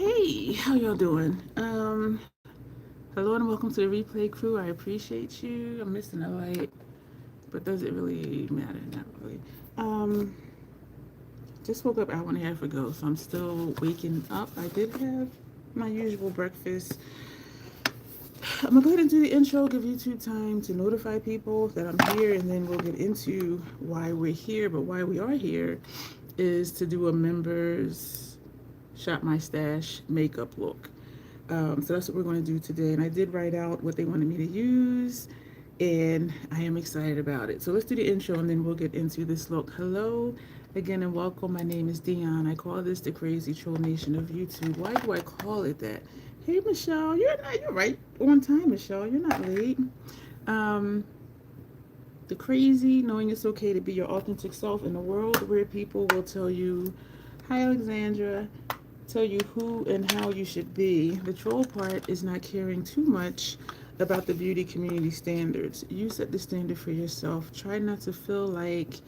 Hey, how y'all doing? Hello and welcome to the replay crew. I appreciate you. I'm missing a light, but does it really matter? Not really. Um, just woke up an hour and a half ago, so I'm still waking up. I did have my usual breakfast. I'm gonna go ahead and do the intro, give YouTube time to notify people that I'm here, and then we'll get into why we're here. But why we are here is to do a members shop my stash makeup look. So that's what we're going to do today. And I did write out what they wanted me to use, and I am excited about it. So let's do the intro, and then we'll get into this look. Hello again, and welcome. My name is Dion. I call this the crazy troll nation of YouTube. Why do I call it that? Hey, Michelle, you're right on time, Michelle. You're not late. Um, the crazy, knowing it's okay to be your authentic self in a world where people will tell you, hi, Alexandra, tell you who and how you should be. The troll part is not caring too much about the beauty community standards. You set the standard for yourself. Try not to feel like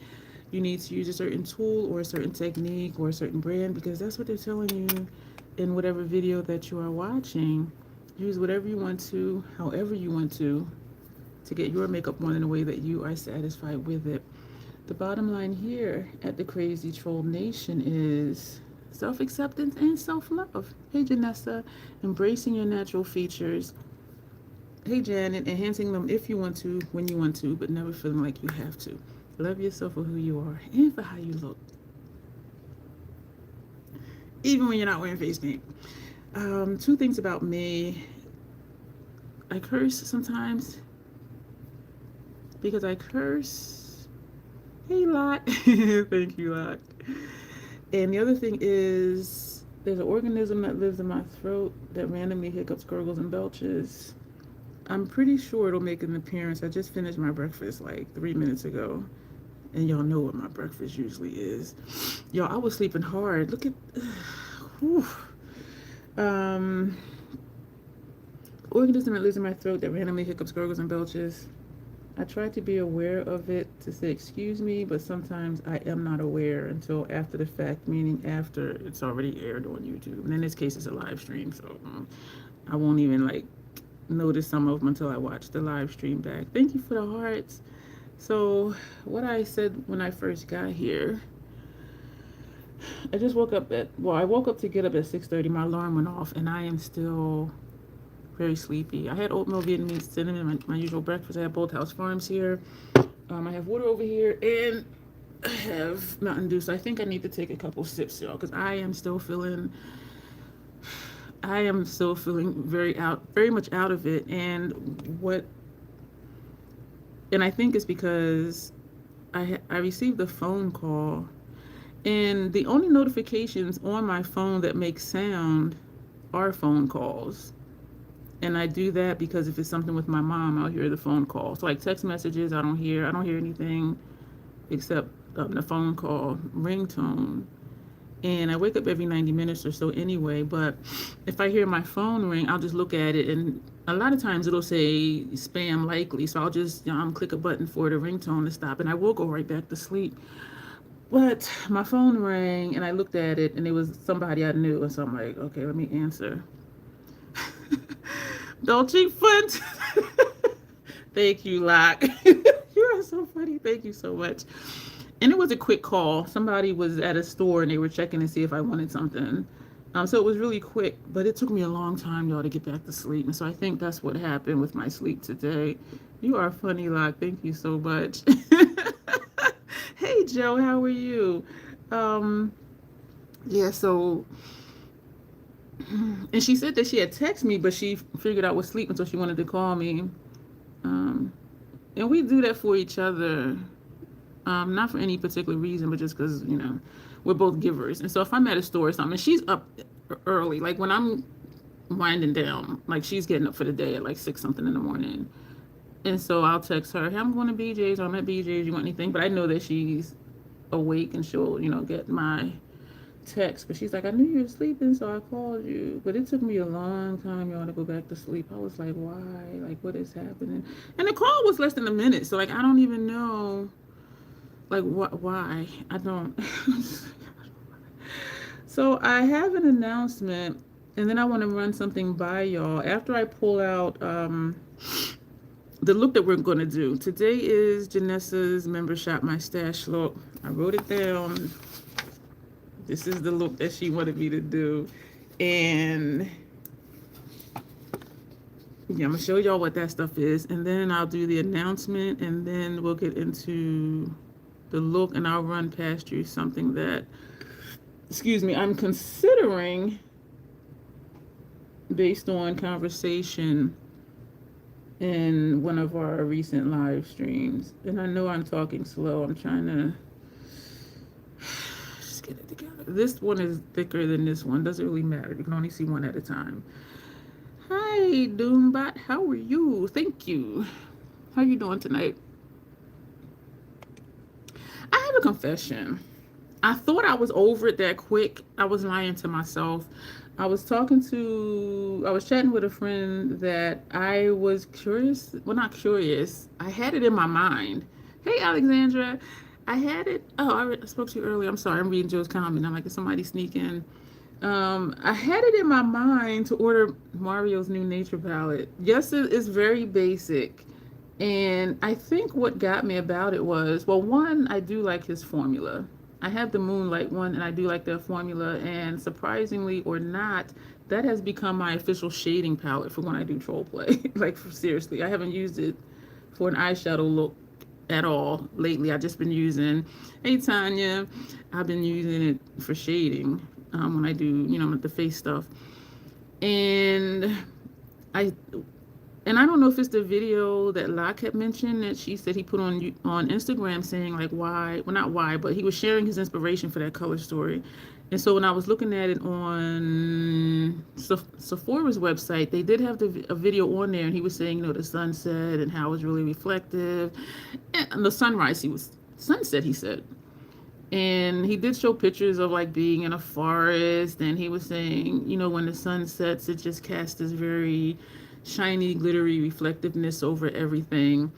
you need to use a certain tool or a certain technique or a certain brand, because that's what they're telling you in whatever video that you are watching. Use whatever you want to, however you want to get your makeup on in a way that you are satisfied with it. The bottom line here at the Crazy Troll Nation is self-acceptance and self-love. Hey, Janessa, embracing your natural features. Hey, Janet, enhancing them if you want to, when you want to, but never feeling like you have to. Love yourself for who you are and for how you look, even when you're not wearing face paint. Two things about me. I curse sometimes because I curse. Hey, Lot. Thank you, Lot. And the other thing is, there's an organism that lives in my throat that randomly hiccups, gurgles, and belches. I'm pretty sure it'll make an appearance. I just finished my breakfast like 3 minutes ago. And y'all know what my breakfast usually is. Y'all, I was sleeping hard. Look at... Whew. Organism that lives in my throat that randomly hiccups, gurgles, and belches. I try to be aware of it to say excuse me, but sometimes I am not aware until after the fact, meaning after it's already aired on YouTube. And in this case, it's a live stream, so I won't even like notice some of them until I watch the live stream back. Thank you for the hearts. So what I said when I first got here, I just woke up I woke up to get up at 6:30. My alarm went off, and I am still very sleepy. I had oatmeal, Vietnamese cinnamon, my usual breakfast. I have Bold House Farms here. I have water over here, and I have Mountain Dew. So I think I need to take a couple sips, y'all, because I am still feeling very much out of it. And I think it's because I received a phone call, and the only notifications on my phone that make sound are phone calls. And I do that because if it's something with my mom, I'll hear the phone call. So like text messages, I don't hear anything except the phone call ringtone. And I wake up every 90 minutes or so anyway, but if I hear my phone ring, I'll just look at it, and a lot of times it'll say spam likely. So I'll just click a button for the ringtone to stop, and I will go right back to sleep. But my phone rang, and I looked at it, and it was somebody I knew, and so I'm like, okay, let me answer. Dolce Foot. Thank you, Locke. You are so funny. Thank you so much. And it was a quick call. Somebody was at a store and they were checking to see if I wanted something. So it was really quick, but it took me a long time, y'all, to get back to sleep. And so I think that's what happened with my sleep today. You are funny, Locke. Thank you so much. Hey, Joe, how are you? Yeah, so... And she said that she had texted me, but she figured I was sleeping, so she wanted to call me. And we do that for each other. Not for any particular reason, but just because, we're both givers. And so if I'm at a store or something, and she's up early, like when I'm winding down, like she's getting up for the day at like 6 something in the morning. And so I'll text her, hey, I'm going to BJ's, or I'm at BJ's, you want anything? But I know that she's awake and she'll, get my text. But she's like, I knew you were sleeping, so I called you. But it took me a long time, y'all, to go back to sleep. I was like, why? Like, what is happening? And the call was less than a minute, so like I don't even know like why. I don't. So I have an announcement And then I want to run something by y'all. After I pull out the look that we're going to do. Today is Janessa's Member Shop My Stash look. I wrote it down. This is the look that she wanted me to do. And yeah, I'm going to show y'all what that stuff is. And then I'll do the announcement. And then we'll get into the look. And I'll run past you something that, excuse me, I'm considering based on conversation in one of our recent live streams. And I know I'm talking slow. I'm trying to just get it together. This one is thicker than this one. Doesn't really matter. You can only see one at a time. Hi, Doombot. How are you? Thank you. How you doing tonight? I have a confession. I thought I was over it that quick. I was lying to myself. I was chatting with a friend that I was curious, well, not curious, I had it in my mind. Hey, Alexandra, I had it, I spoke to you earlier, I'm sorry, I'm reading Joe's comment, I'm like, did somebody sneak in? I had it in my mind to order Mario's new nature palette. Yes, it is very basic, and I think what got me about it was, well, one, I do like his formula. I have the Moonlight one, and I do like that formula, and surprisingly or not, that has become my official shading palette for when I do troll play. Like, seriously, I haven't used it for an eyeshadow look at all lately. I've just been using, hey Tanya, I've been using it for shading when I do, the face stuff. And I don't know if it's the video that La kept mentioning that she said he put on Instagram saying like why, well not why, but he was sharing his inspiration for that color story. And so when I was looking at it on Sephora's website, they did have a video on there, and he was saying, the sunset and how it was really reflective, and the sunset, he said. And he did show pictures of like being in a forest, and he was saying, when the sun sets, it just casts this very shiny, glittery reflectiveness over everything.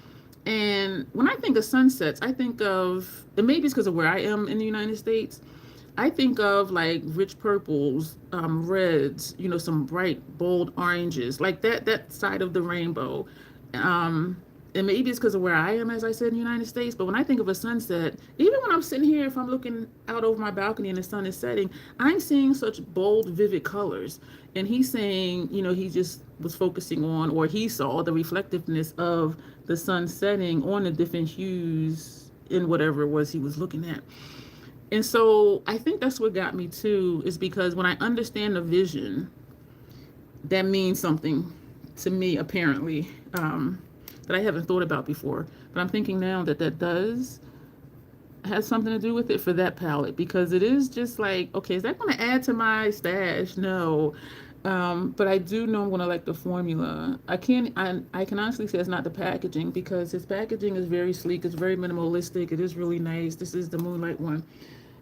And when I think of sunsets, I think of, and maybe it's because of where I am in the United States, I think of like rich purples, reds, some bright, bold oranges, like that side of the rainbow. And maybe it's because of where I am, as I said, in the United States. But when I think of a sunset, even when I'm sitting here, if I'm looking out over my balcony and the sun is setting, I'm seeing such bold, vivid colors. And he's saying, he just was focusing on, or he saw the reflectiveness of the sun setting on the different hues in whatever it was he was looking at. And so I think that's what got me too, is because when I understand the vision, that means something to me, apparently, that I haven't thought about before. But I'm thinking now that does have something to do with it for that palette, because it is just like, okay, is that going to add to my stash? No. But I do know I'm going to like the formula. I can honestly say it's not the packaging, because his packaging is very sleek. It's very minimalistic. It is really nice. This is the Moonlight one.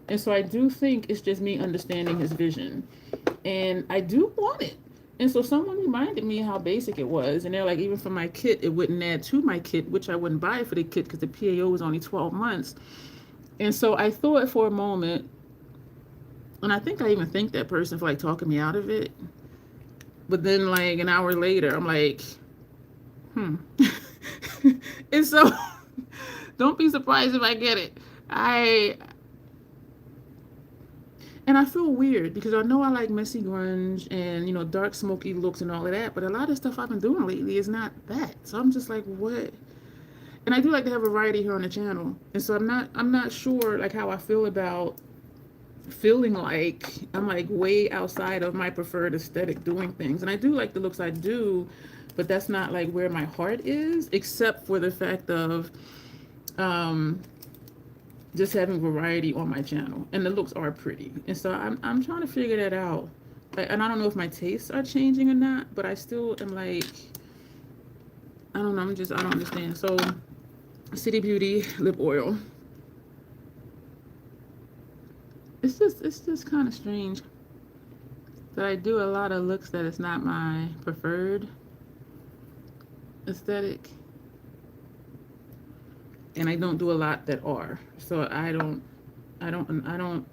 And so I do think it's just me understanding his vision. And I do want it. And so someone reminded me how basic it was. And they're like, even for my kit, it wouldn't add to my kit, which I wouldn't buy for the kit because the PAO was only 12 months. And so I thought for a moment, and I think I even thanked that person for like talking me out of it. But then like an hour later, I'm like, And so don't be surprised if I get it. And I feel weird because I know I like messy grunge and, dark smoky looks and all of that, but a lot of stuff I've been doing lately is not that. So I'm just like, what? And I do like to have variety here on the channel. And so I'm not sure like how I feel about feeling like I'm like way outside of my preferred aesthetic doing things. And I do like the looks I do, but that's not like where my heart is, except for the fact of just having variety on my channel, and the looks are pretty. And so I'm trying to figure that out. And I don't know if my tastes are changing or not, but I still am like, I don't know, I don't understand. So City Beauty lip oil. It's just kind of strange that I do a lot of looks that it's not my preferred aesthetic, and I don't do a lot that are. So I don't know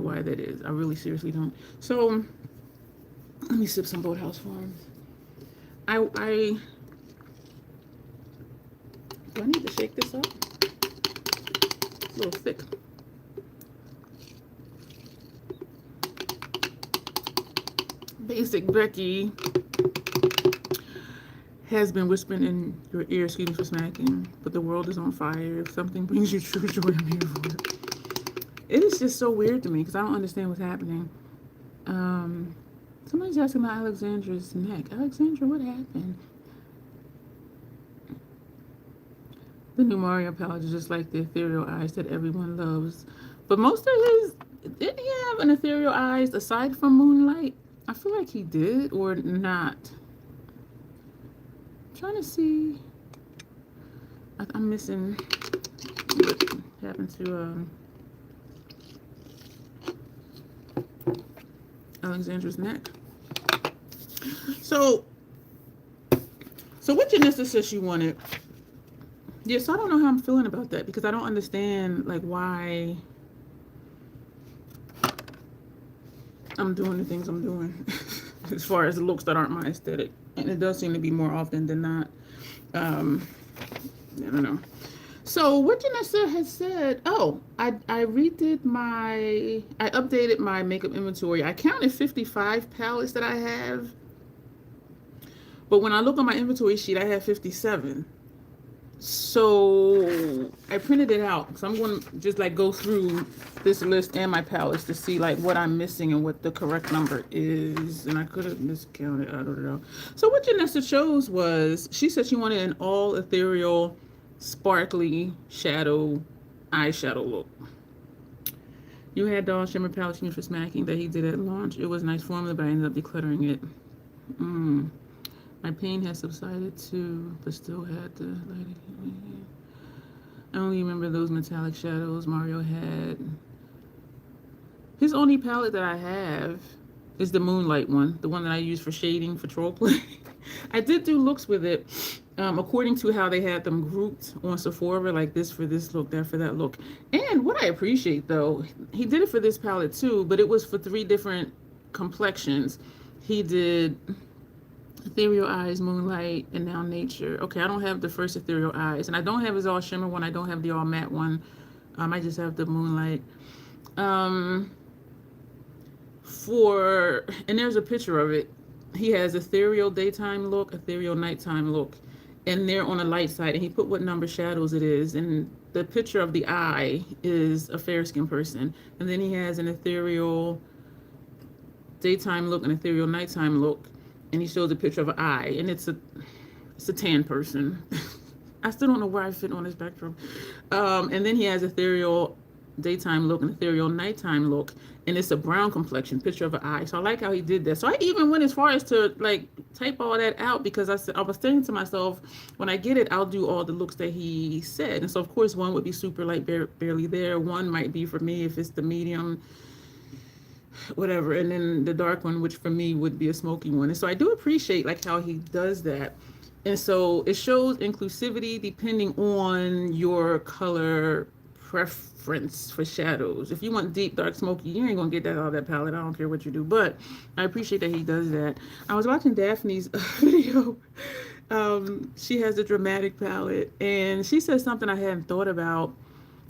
why that is. I really seriously don't. So Let me sip some Boathouse Farms. Do I need to shake this up? It's a little thick. Basic Becky has been whispering in your ear, excuse me for smacking, but the world is on fire. If something brings you true joy, I'm here for it. It is just so weird to me because I don't understand what's happening. Somebody's asking about Alexandra's neck. Alexandra, what happened? The new Mario palette is just like the ethereal eyes that everyone loves. But most of his, did he have an ethereal eyes aside from Moonlight? I feel like he did or not. I'm trying to see. I'm missing what happened to Alexandra's neck. So what Janessa says she wanted. Yeah, so I don't know how I'm feeling about that because I don't understand like why I'm doing the things I'm doing as far as the looks that aren't my aesthetic. And it does seem to be more often than not. I don't know. So what Janessa has said, I updated my makeup inventory. I counted 55 palettes that I have. But when I look on my inventory sheet, I have 57. So I printed it out. So I'm going to just like go through this list and my palettes to see like what I'm missing and what the correct number is. And I could have miscounted. I don't know. So what Janessa chose was, she said she wanted an all ethereal, sparkly shadow eyeshadow look. You had Dawn Shimmer palette for smacking that he did at launch. It was nice formula, but I ended up decluttering it. My pain has subsided too, but still had the lighting. I only remember those metallic shadows Mario had. His only palette that I have is the Moonlight one, the one that I use for shading for troll play. I did do looks with it, according to how they had them grouped on Sephora, like this for this look, that for that look. And what I appreciate though, he did it for this palette too, but it was for 3 different complexions. He did Ethereal Eyes, Moonlight, and now Nature. Okay, I don't have the first Ethereal Eyes, and I don't have his all shimmer one. I don't have the all matte one. I just have the Moonlight. And there's a picture of it. He has ethereal daytime look, ethereal nighttime look, and they're on the light side. And he put what number shadows it is, and the picture of the eye is a fair skinned person, and then he has an ethereal daytime look and ethereal nighttime look. And he shows a picture of an eye, and it's a tan person. I still don't know where I fit on the spectrum. And then he has ethereal daytime look and ethereal nighttime look, and it's a brown complexion picture of an eye. So I like how he did that. So I even went as far as to like type all that out because I was thinking to myself, when I get it, I'll do all the looks that he said. And so of course one would be super light, barely there. One might be for me if it's the medium, whatever, and then the dark one, which for me would be a smoky one. And so I do appreciate like how he does that. And so it shows inclusivity depending on your color preference for shadows. If you want deep, dark, smoky, you ain't gonna get that out of that palette. I don't care what you do, but I appreciate that he does that. I was watching Daphne's video. She has a dramatic palette, and she said something I hadn't thought about.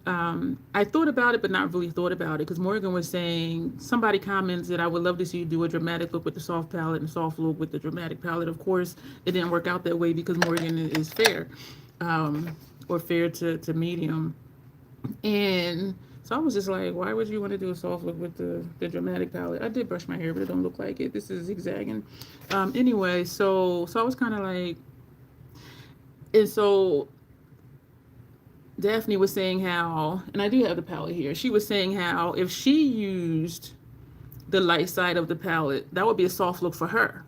I thought about it, but not really thought about it, because Morgan was saying, somebody commented, I would love to see you do a dramatic look with the soft palette and soft look with the dramatic palette. Of course, it didn't work out that way because Morgan is fair, or fair to medium. And so I was just like, why would you want to do a soft look with the dramatic palette? I did brush my hair, but it don't look like it. This is zigzagging. Anyway, so I was kind of like, and so Daphne was saying how, and I do have the palette here, she was saying how if she used the light side of the palette, that would be a soft look for her.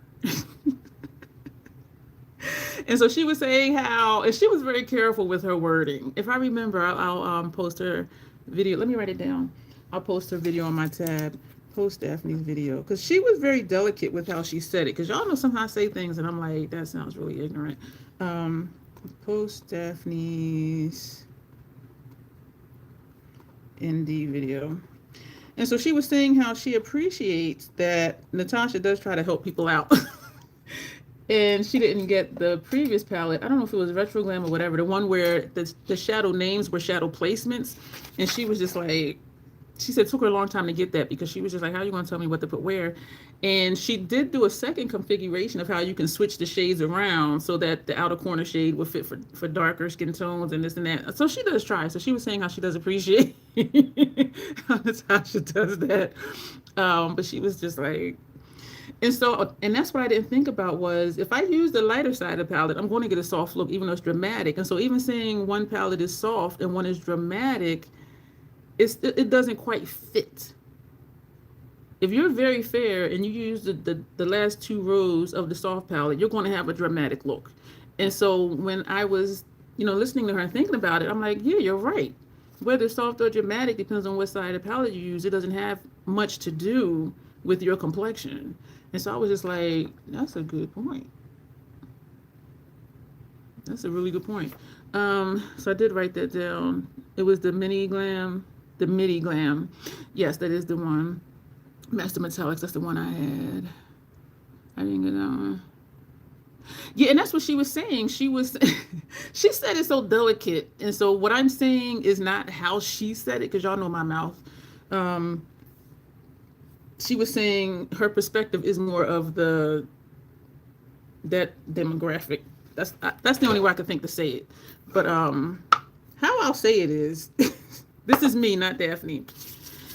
And so she was saying how, and she was very careful with her wording. If I remember, I'll post her video. Let me write it down. I'll post her video on my tab. Post Daphne's video, because she was very delicate with how she said it. Because y'all know sometimes I say things and I'm like, that sounds really ignorant. Post Daphne's ND video. And so she was saying how she appreciates that Natasha does try to help people out. And she didn't get the previous palette. I don't know if it was Retro Glam or whatever, the one where the shadow names were shadow placements. And she was just like, she said it took her a long time to get that because she was just like, how are you going to tell me what to put where? And she did do a second configuration of how you can switch the shades around so that the outer corner shade would fit for darker skin tones and this and that. So she does try. So she was saying how she does appreciate how Natasha does that. But she was just like, and that's what I didn't think about was if I use the lighter side of the palette, I'm going to get a soft look, even though it's dramatic. And so even saying one palette is soft and one is dramatic, it doesn't quite fit. If you're very fair and you use the last two rows of the soft palette, you're going to have a dramatic look. And so when I was, listening to her and thinking about it, I'm like, yeah, you're right. Whether soft or dramatic depends on what side of the palette you use. It doesn't have much to do with your complexion. And so I was just like, that's a good point. That's a really good point. So I did write that down. It was the midi glam. Yes, that is the one. Master Metallics, that's the one I had. I didn't get that one. Yeah, and that's what she was saying. She said it's so delicate. And so what I'm saying is not how she said it, because y'all know my mouth. She was saying her perspective is more of that demographic. That's the only way I could think to say it. But how I'll say it is, this is me, not Daphne.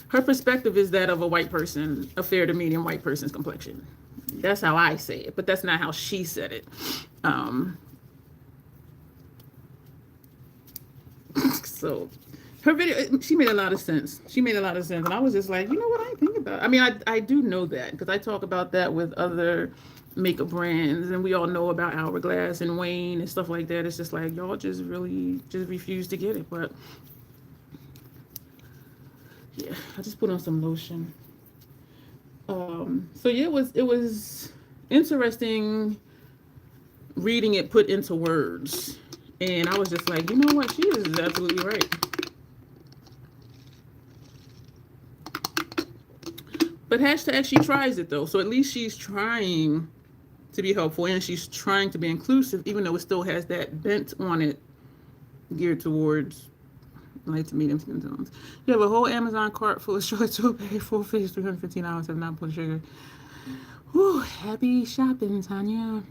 Her perspective is that of a white person, a fair to medium white person's complexion. That's how I say it, but that's not how she said it. So her video, she made a lot of sense. And I was just like, you know what, I didn't think about it. I mean, I do know that because I talk about that with other makeup brands, and we all know about Hourglass and Wayne and stuff like that. It's just like, y'all just really refuse to get it. But yeah, I just put on some lotion. So yeah, it was interesting reading it put into words. And I was just like, you know what? She is absolutely right. But hashtag she tries it though. So at least she's trying to be helpful and she's trying to be inclusive, even though it still has that bent on it geared towards light to medium skin tones. You have a whole Amazon cart full of short toupee, full face, $315, have not put sugar. Whew, happy shopping, Tanya.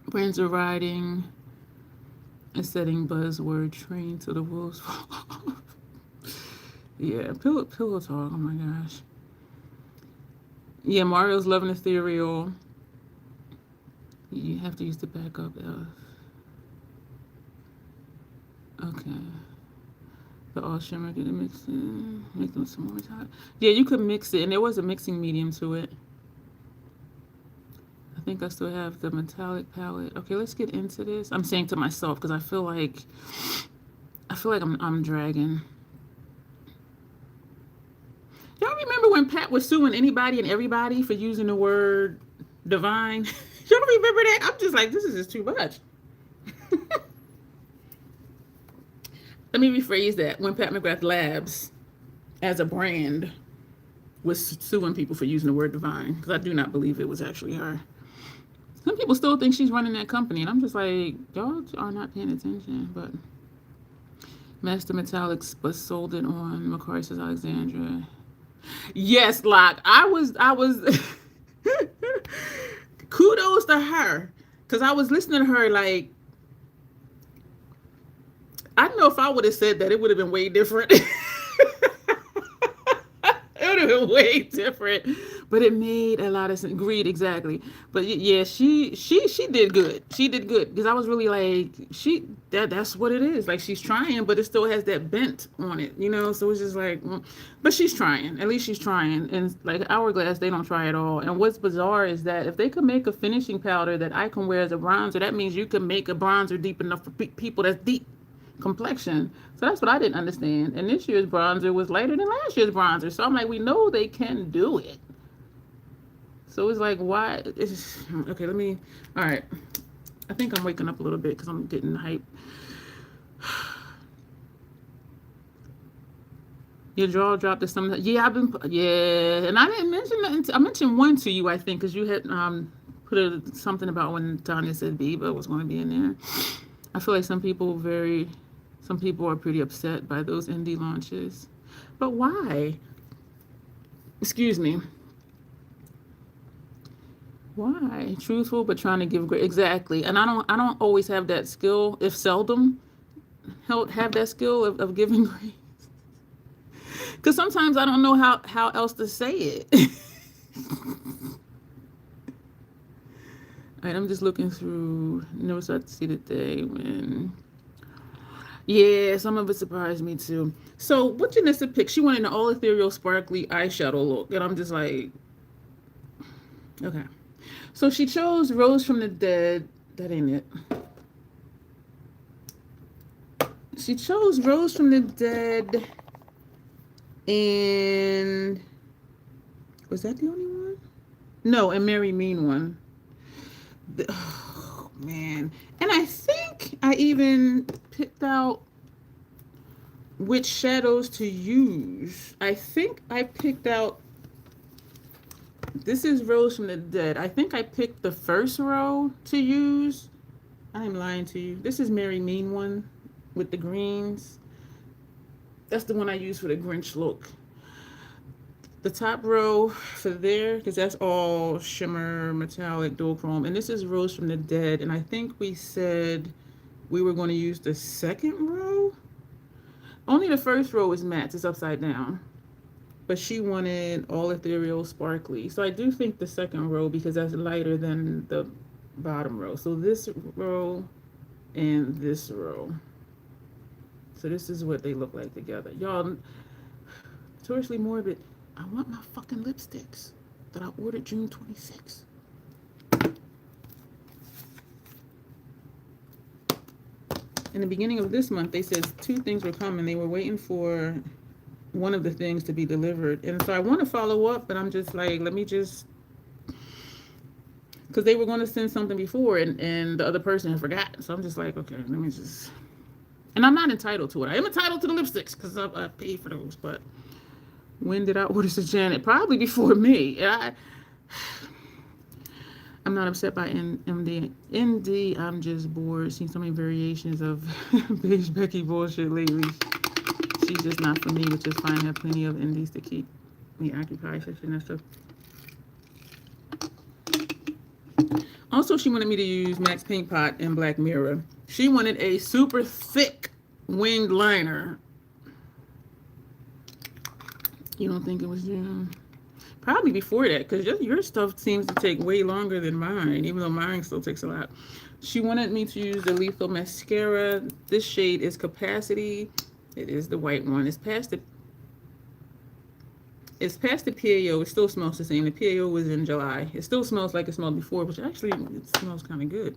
Brands are riding and setting buzzword train to the wolves. Yeah, pillow talk, oh my gosh. Yeah, Mario's loving Ethereal. You have to use the backup F. Okay. The all shimmer, get it mixed in. Make them some more time. Yeah, you could mix it, and there was a mixing medium to it. I think I still have the metallic palette. Okay, let's get into this. I'm saying to myself because I feel like I'm dragging. Y'all remember when Pat was suing anybody and everybody for using the word divine? Y'all remember that? I'm just like, this is just too much. Let me rephrase that. When Pat McGrath Labs, as a brand, was suing people for using the word divine, because I do not believe it was actually her. Some people still think she's running that company, and I'm just like, y'all are not paying attention. But Master Metallics, but sold it on Macari says Alexandra. Yes, Locke. I was kudos to her, because I was listening to her like, I don't know if I would have said that, it would have been way different. It would have been way different. But it made a lot of sense. Agreed, exactly. But yeah, she did good. She did good. Because I was really like, that's what it is. Like, she's trying, but it still has that bent on it, So it's just like, but she's trying. At least she's trying. And like Hourglass, they don't try at all. And what's bizarre is that if they could make a finishing powder that I can wear as a bronzer, that means you can make a bronzer deep enough for people that's deep complexion. So that's what I didn't understand. And this year's bronzer was lighter than last year's bronzer. So I'm like, we know they can do it. So it's like, why? Okay, all right. I think I'm waking up a little bit because I'm getting hype. Your jaw dropped to some. Yeah, yeah, and I didn't mention that. I mentioned one to you, I think, because you had put something about when Tanya said Biba was going to be in there. I feel like some people are pretty upset by those indie launches, but why? Excuse me. Why? Truthful, but trying to give great. Exactly, and I don't always have that skill. If seldom, have that skill of giving grace. Because sometimes I don't know how else to say it. All right, I'm just looking through. Never started to see the day when. Yeah, some of it surprised me too. So, what Janessa picked? She wanted an all ethereal, sparkly eyeshadow look, and I'm just like, okay. So she chose Rose from the Dead. That ain't it. She chose Rose from the Dead, and was that the only one? No, and Mary Mean one. Oh man, and I think I even picked out which shadows to use. I think I picked out. This is Rose from the Dead. I think I picked the first row to use. I'm lying to you. This is Mary Mean one with the greens. That's the one I use for the Grinch look. The top row for there, because that's all shimmer, metallic, duochrome. And this is Rose from the Dead. And I think we said we were going to use the second row. Only the first row is matte. It's upside down. But she wanted all ethereal, sparkly. So I do think the second row, because that's lighter than the bottom row. So this row and this row. So this is what they look like together. Y'all, Notoriously Morbid. I want my fucking lipsticks that I ordered June 26th. In the beginning of this month, they said 2 things were coming. They were waiting for one of the things to be delivered. And so I want to follow up, but I'm just like, let me just... Because they were going to send something before, and the other person had forgotten. So I'm just like, okay, let me just... And I'm not entitled to it. I am entitled to the lipsticks because I paid for those, but... When did I order to Janet? Probably before me. I'm not upset by ND. I'm just bored. Seen so many variations of Beige Becky bullshit lately. She's just not for me, which is fine. I have plenty of indies to keep me occupied, said Janessa. Also, she wanted me to use Max Pink Pot and Black Mirror. She wanted a super thick winged liner. You don't think it was June? Probably before that, because your stuff seems to take way longer than mine, even though mine still takes a lot. She wanted me to use the Lethal Mascara. This shade is Capacity. It is the white one. It's past the PAO. It still smells the same. The PAO was in July. It still smells like it smelled before, which actually it smells kind of good.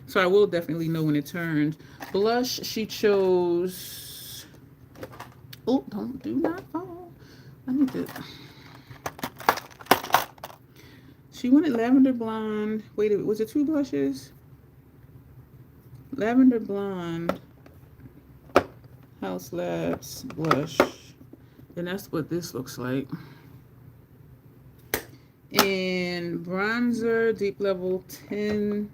So I will definitely know when it turns. Blush, she chose... Oh, do not fall. I need to... She wanted Lavender Blonde. Wait, was it 2 blushes? Lavender Blonde, House Labs blush. And that's what this looks like. And bronzer, deep level 10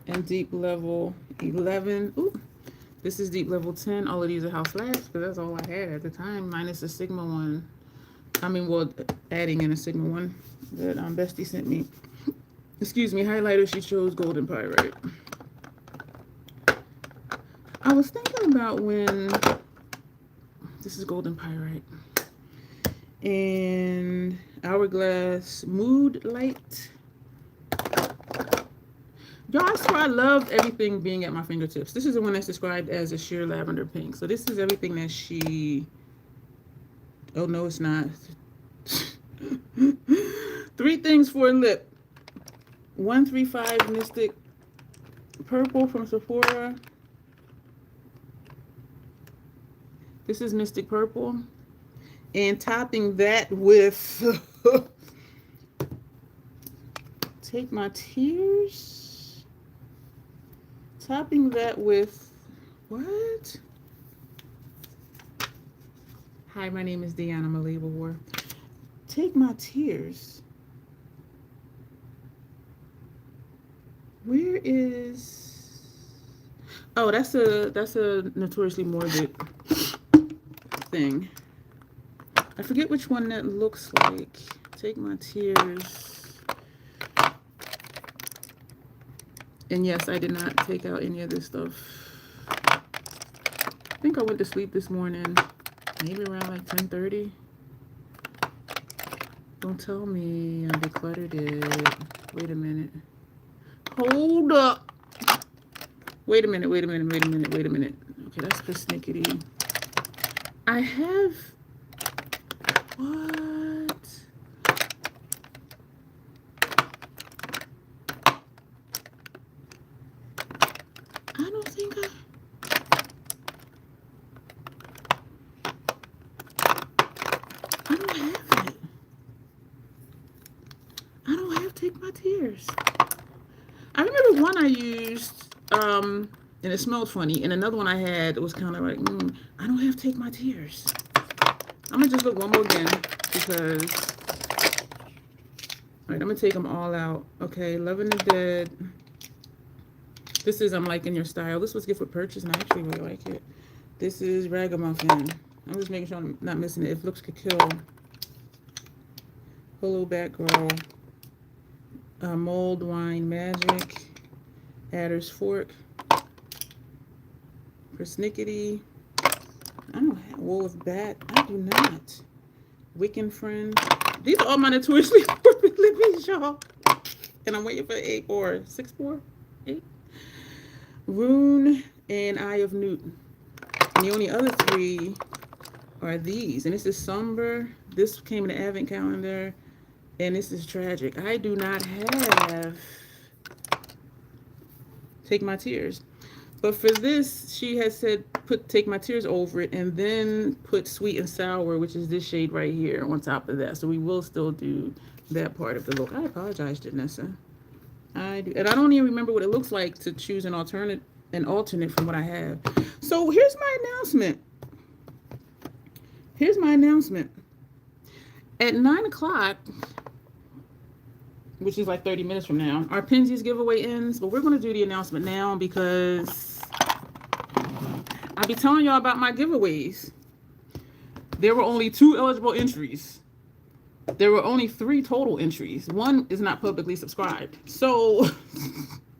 and deep level 11. Ooh, this is deep level 10. All of these are House Labs because that's all I had at the time, minus the Sigma one. I mean, well, adding in a Sigma one that Bestie sent me. Excuse me, highlighter, she chose Golden Pyrite. I was thinking about when... This is Golden Pyrite. And Hourglass Mood Light. Y'all, I swear I loved everything being at my fingertips. This is the one that's described as a sheer lavender pink. So this is everything that she... Oh, no, it's not. 3 things for a lip. 135 Mystic Purple from Sephora. This is Mystic Purple. And topping that with... Take My Tears. Topping that with... What? Hi, my name is Dion. I'm a label whore. Take My Tears. Where is... Oh, that's a Notoriously Morbid thing. I forget which one that looks like. Take My Tears. And yes, I did not take out any of this stuff. I think I went to sleep this morning, maybe around like 10:30. Don't tell me I decluttered it. Wait a minute. Hold up. Wait a minute. Okay, that's persnickety. I have... What? I don't think I... I don't have it. I don't have Take My Tears. I remember one I used, and it smelled funny, and another one I had was kind of like, I don't have Take My Tears. I'm gonna just look one more again because, all right, I'm gonna take them all out. Okay, Loving the Dead. This is I'm Liking Your Style. This was gift with purchase, and I actually really like it. This is Ragamuffin. I'm just making sure I'm not missing it. If Looks Could Kill. Hello, Batgirl. Mold Wine Magic. Adder's Fork. Persnickety. I don't have Wolf Bat. I do not. Wiccan Friend. These are all my Notoriously Morbid lippies, y'all. And I'm waiting for 8 or 6 more. 8. Rune and Eye of Newton. And the only other 3 are these. And this is Somber. This came in the Advent calendar. And this is Tragic. I do not have Take My Tears. But for this, she has said put Take My Tears over it and then put Sweet and Sour, which is this shade right here, on top of that. So we will still do that part of the look. I apologize, Janessa. I do, and I don't even remember what it looks like to choose an alternate from what I have. So here's my announcement. Here's my announcement. At 9 o'clock, which is like 30 minutes from now, our Pinsies giveaway ends. But we're going to do the announcement now because I'll be telling y'all about my giveaways. There were only 2 eligible entries. There were only 3 total entries. 1 is not publicly subscribed. So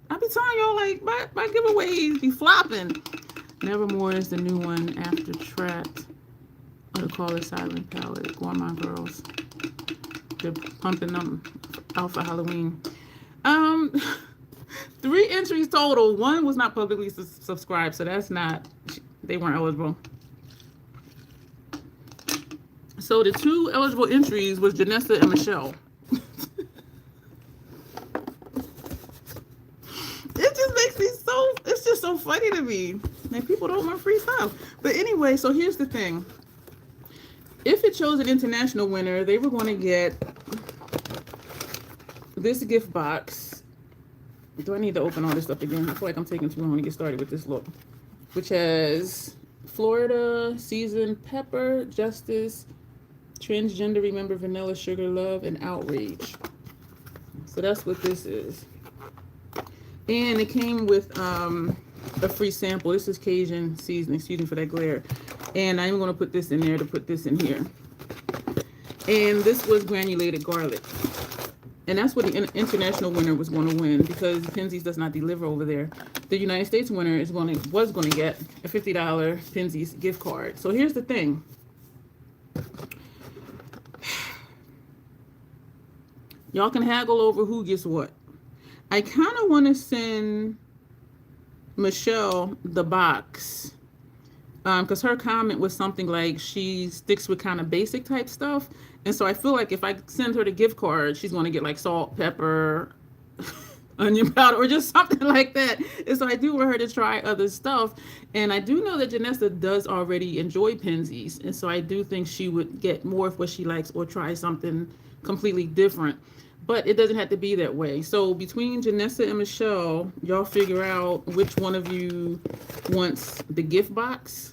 I'll be telling y'all, like, my giveaways be flopping. Nevermore is the new one after Trapped. Oh, the Call It Siren palette. Gourmand Girls. They're pumping them out for Halloween. 3 entries total. 1 was not publicly subscribed, so that's not, they weren't eligible. So the 2 eligible entries was Janessa and Michelle. It just makes me so, it's just so funny to me. Like, people don't want free stuff. But anyway, so here's the thing. If it chose an international winner, they were going to get this gift box. Do I need to open all this up again? I feel like I'm taking too long to get started with this look. Which has Florida, Seasoned Pepper, Justice, Transgender, Remember, Vanilla, Sugar, Love, and Outrage. So that's what this is. And it came with a free sample. This is Cajun seasoning. Excuse me for that glare. And I'm going to put this in there to put this in here. And this was granulated garlic. And that's what the international winner was going to win because Pinsies does not deliver over there. The United States winner was going to get a $50 Pinsies gift card. So here's the thing. Y'all can haggle over who gets what. I kind of want to send Michelle the box. Because her comment was something like she sticks with kind of basic type stuff. And so I feel like if I send her the gift card, she's going to get like salt, pepper, onion powder, or just something like that. And so I do want her to try other stuff. And I do know that Janessa does already enjoy Pinsies. And so I do think she would get more of what she likes or try something completely different. But it doesn't have to be that way. So between Janessa and Michelle, y'all figure out which one of you wants the gift box.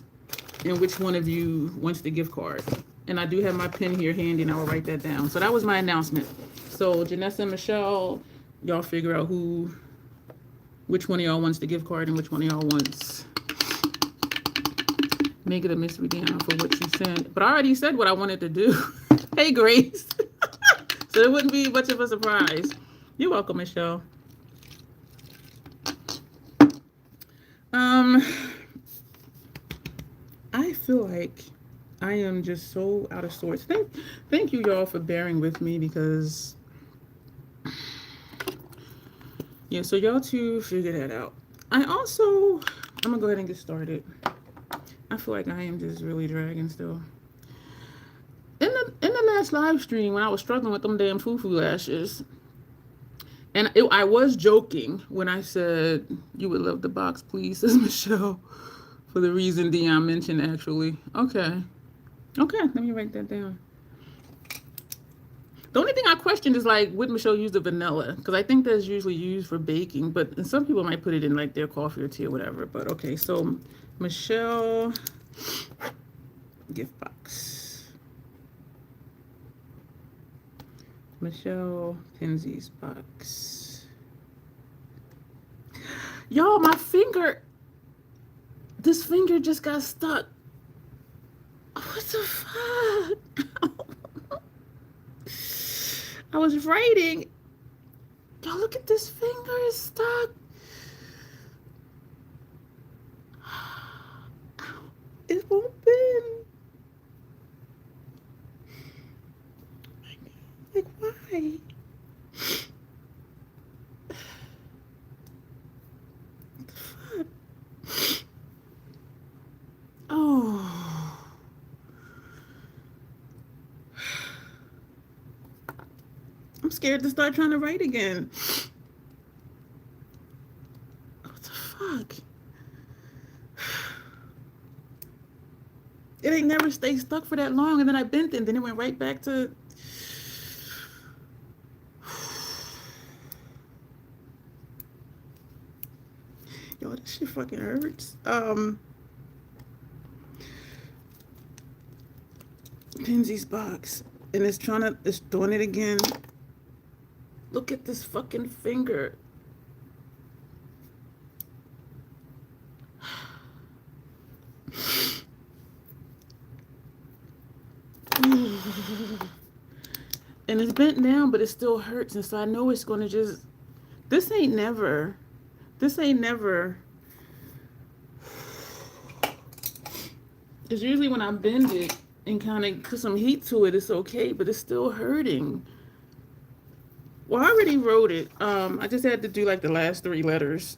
and which one of you wants the gift card. And I do have my pen here handy, and I will write that down. So that was my announcement. So Janessa and Michelle, y'all figure out which one of y'all wants the gift card and which one of y'all wants. Make it a mystery, Dion, for what you sent. But I already said what I wanted to do. Hey, Grace. So it wouldn't be much of a surprise. You're welcome, Michelle. I feel like I am just so out of sorts. Thank you, y'all, for bearing with me, because yeah, so y'all two figure that out. I'm gonna go ahead and get started. I feel like I am just really dragging still. In the last live stream, when I was struggling with them damn foo-foo lashes, and I was joking when I said, you would love the box, please, says Michelle, for the reason Dion mentioned, actually. Okay, let me write that down. The only thing I questioned is, like, would Michelle use the vanilla? Because I think that's usually used for baking, but some people might put it in, like, their coffee or tea or whatever. But, okay, so Michelle, gift box. Michelle Pinzie's box. Y'all, my finger, this finger just got stuck. What the fuck? I was writing. Y'all, look at this finger, it's stuck. It won't bend. Like, why? What the fuck? Oh. I'm scared to start trying to write again. What the fuck? It ain't never stayed stuck for that long, and then I bent it, and then it went right back to... Yo, this shit fucking hurts. Pinzie's box, and it's doing it again. Look at this fucking finger. And it's bent down, but it still hurts, and so I know it's gonna just... This ain't never. It's usually when I bend it and kind of put some heat to it, it's okay, but it's still hurting. Well, I already wrote it. I just had to do like the last 3 letters.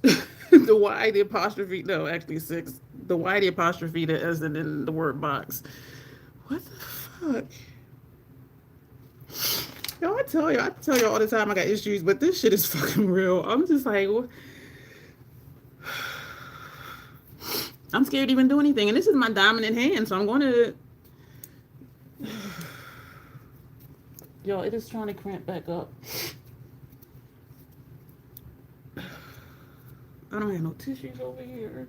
The Y, the apostrophe, no, actually 6. The Y, the apostrophe, the S, and then the word box. What the fuck? Yo, I tell you all the time I got issues, but this shit is fucking real. I'm just like, I'm scared to even do anything. And this is my dominant hand, so I'm going to... Yo, it is trying to cramp back up. I don't have no tissues over here.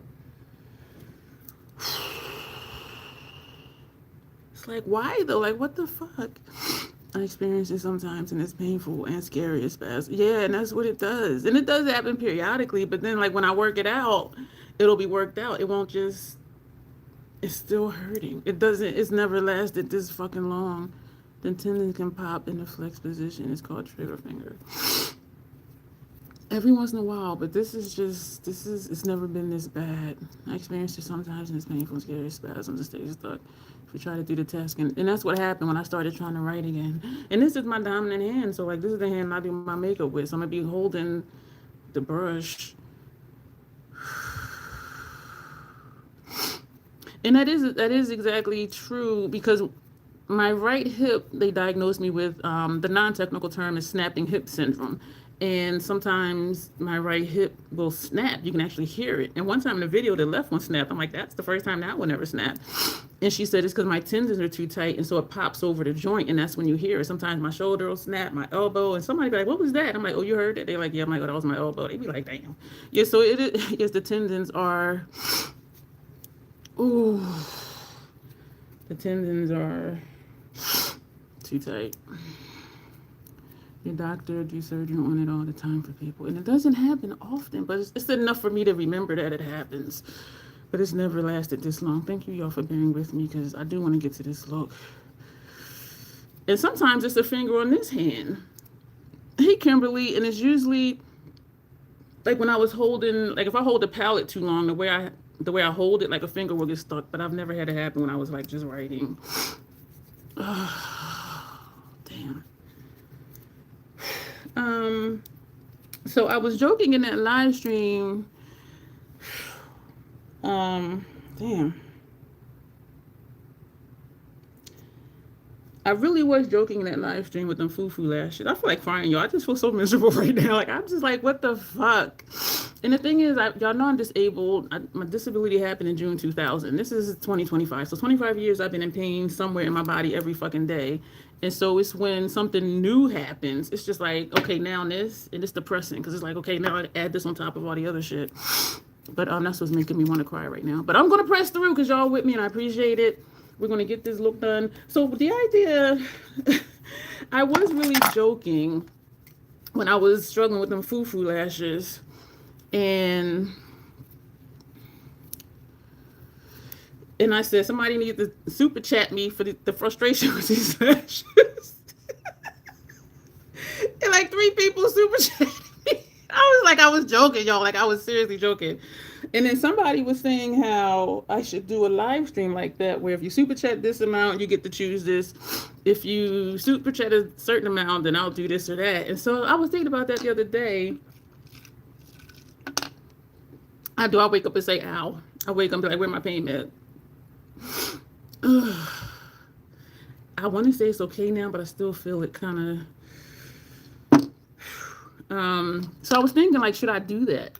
It's like, why though? Like, what the fuck? I experience it sometimes, and it's painful and scary as fast. Yeah, and that's what it does. And it does happen periodically, but then, like, when I work it out, it'll be worked out. It won't just... It's still hurting. It's never lasted this fucking long. The tendon can pop in the flex position. It's called trigger finger. Every once in a while, but it's never been this bad. I experience it sometimes, and it's painful, scary spasms, and stay stuck. If you try to do the task, and that's what happened when I started trying to write again. And this is my dominant hand, so like this is the hand I do my makeup with. So I'm gonna be holding the brush. And that is exactly true, because my right hip, they diagnosed me with, the non-technical term is snapping hip syndrome. And sometimes my right hip will snap. You can actually hear it. And one time in the video, the left one snapped. I'm like, that's the first time that one ever snapped. And she said it's because my tendons are too tight, and so it pops over the joint, and that's when you hear it. Sometimes my shoulder will snap, my elbow, and somebody be like, what was that? I'm like, oh, you heard it? They're like, yeah. I'm like, oh, that was my elbow. They be like, damn. Yeah, so yes, the tendons are... Ooh. The tendons are too tight. Your doctor, your surgeon want it all the time for people. And it doesn't happen often, but it's enough for me to remember that it happens. But it's never lasted this long. Thank you, y'all, for bearing with me, because I do want to get to this look. And sometimes it's a finger on this hand. Hey, Kimberly, and it's usually, like when I was holding, like if I hold the palette too long, the way I hold it, like a finger will get stuck. But I've never had it happen when I was like just writing. Damn. So I was joking in that live stream. Damn. I really was joking in that live stream with them foo-foo lashes. I feel like crying, y'all. I just feel so miserable right now. Like, I'm just like, what the fuck? And the thing is, y'all know I'm disabled. My disability happened in June 2000. This is 2025. So 25 years I've been in pain somewhere in my body every fucking day. And so it's when something new happens, it's just like, okay, now this, and it's depressing. Because it's like, okay, now I add this on top of all the other shit. But that's what's making me want to cry right now. But I'm going to press through because y'all with me and I appreciate it. We're going to get this look done. So the idea, I was really joking when I was struggling with them foo-foo lashes. And I said, somebody needs to super chat me for the frustration with these lashes. And like 3 people super chatted me. I was joking, y'all. Like I was seriously joking. And then somebody was saying how I should do a live stream like that, where if you super chat this amount, you get to choose this. If you super chat a certain amount, then I'll do this or that. And so I was thinking about that the other day. I wake up and say, ow. I wake up and be like, where my pain at? I want to say it's okay now, but I still feel it kind of. So I was thinking, like, should I do that?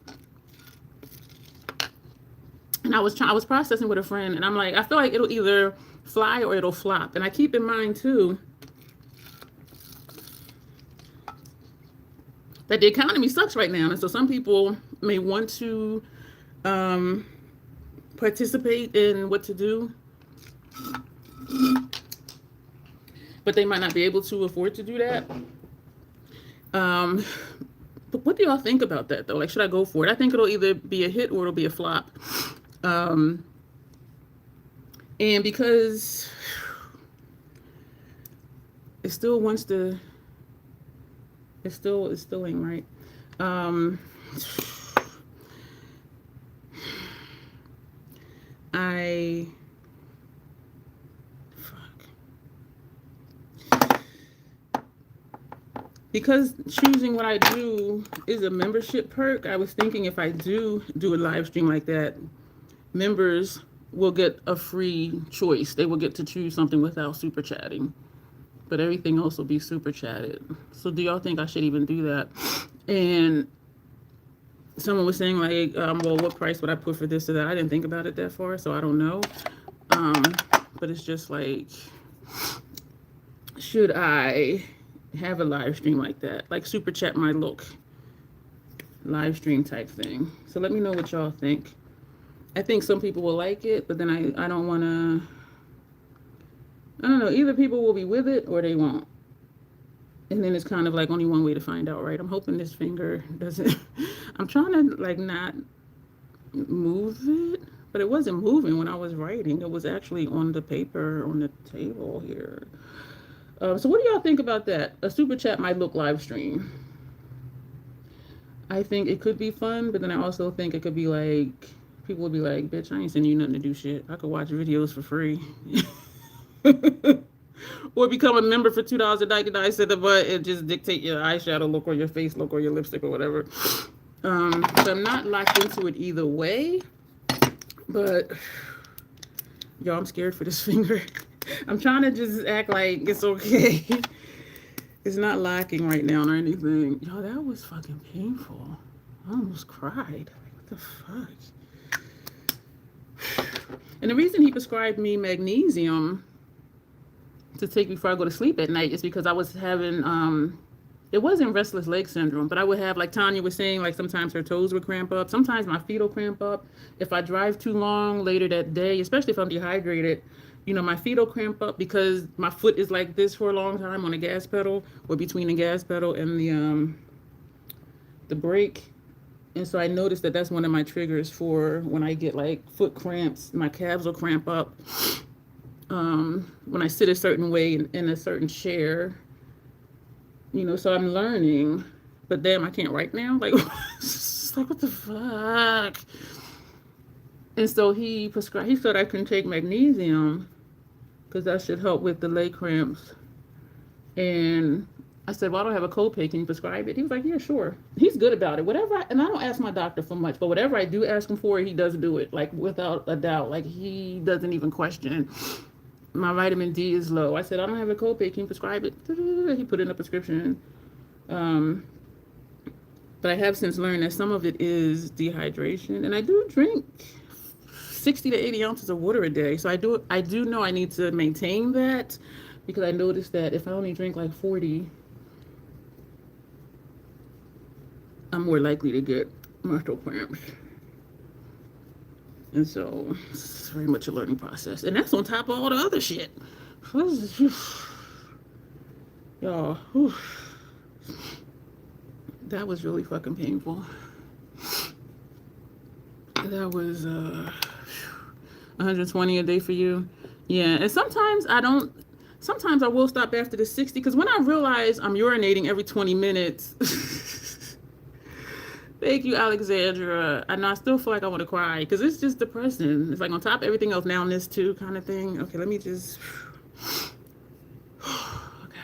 And I was processing with a friend, and I'm like, I feel like it'll either fly or it'll flop. And I keep in mind too that the economy sucks right now, and so some people may want to participate in what to do, but they might not be able to afford to do that. But what do y'all think about that though? Like, should I go for it? I think it'll either be a hit or it'll be a flop. And because it still wants to, it still ain't right. Because choosing what I do is a membership perk, I was thinking if I do a live stream like that, members will get a free choice. They will get to choose something without super chatting, but everything else will be super chatted. So do y'all think I should even do that? And someone was saying like, well, what price would I put for this or that? I didn't think about it that far, so I don't know. But it's just like, should I have a live stream like that, like super chat my look live stream type thing? So let me know what y'all think. I think some people will like it, but then I don't want to, I don't know, either people will be with it or they won't. And then it's kind of like only one way to find out, right? I'm hoping this finger doesn't, I'm trying to like not move it, but it wasn't moving when I was writing. It was actually on the paper on the table here. So what do y'all think about that? A super chat my look live stream. I think it could be fun, but then I also think it could be like, people would be like, bitch, I ain't sending you nothing to do shit. I could watch videos for free. Or become a member for $2.99 cents a month and just dictate your eyeshadow look or your face look or your lipstick or whatever. So I'm not locked into it either way. But, y'all, I'm scared for this finger. I'm trying to just act like it's okay. It's not locking right now or anything. Y'all, that was fucking painful. I almost cried. What the fuck? And the reason he prescribed me magnesium to take before I go to sleep at night is because I was having, it wasn't restless leg syndrome, but I would have, like Tanya was saying, like sometimes her toes would cramp up. Sometimes my feet will cramp up. If I drive too long later that day, especially if I'm dehydrated, you know, my feet will cramp up because my foot is like this for a long time on the gas pedal or between the gas pedal and the brake. And so I noticed that that's one of my triggers for when I get like foot cramps. My calves will cramp up when I sit a certain way in a certain chair. You know, so I'm learning, but damn, I can't write now. Like, it's like what the fuck? And so he prescribed. He said I can take magnesium because that should help with the leg cramps. And I said, well, I don't have a copay. Can you prescribe it? He was like, yeah, sure. He's good about it. And I don't ask my doctor for much, but whatever I do ask him for, he does do it, like without a doubt. Like he doesn't even question. My vitamin D is low. I said, I don't have a copay. Can you prescribe it? He put in a prescription. But I have since learned that some of it is dehydration. And I do drink 60 to 80 ounces of water a day. So I do know I need to maintain that because I noticed that if I only drink like 40, I'm more likely to get menstrual cramps. And so it's very much a learning process. And that's on top of all the other shit. Y'all, that was really fucking painful. That was 120 a day for you. Yeah, and sometimes I will stop after the 60 because when I realize I'm urinating every 20 minutes, thank you, Alexandra. And I still feel like I want to cry because it's just depressing. It's like on top of everything else, now this too kind of thing. Okay, let me just... Okay.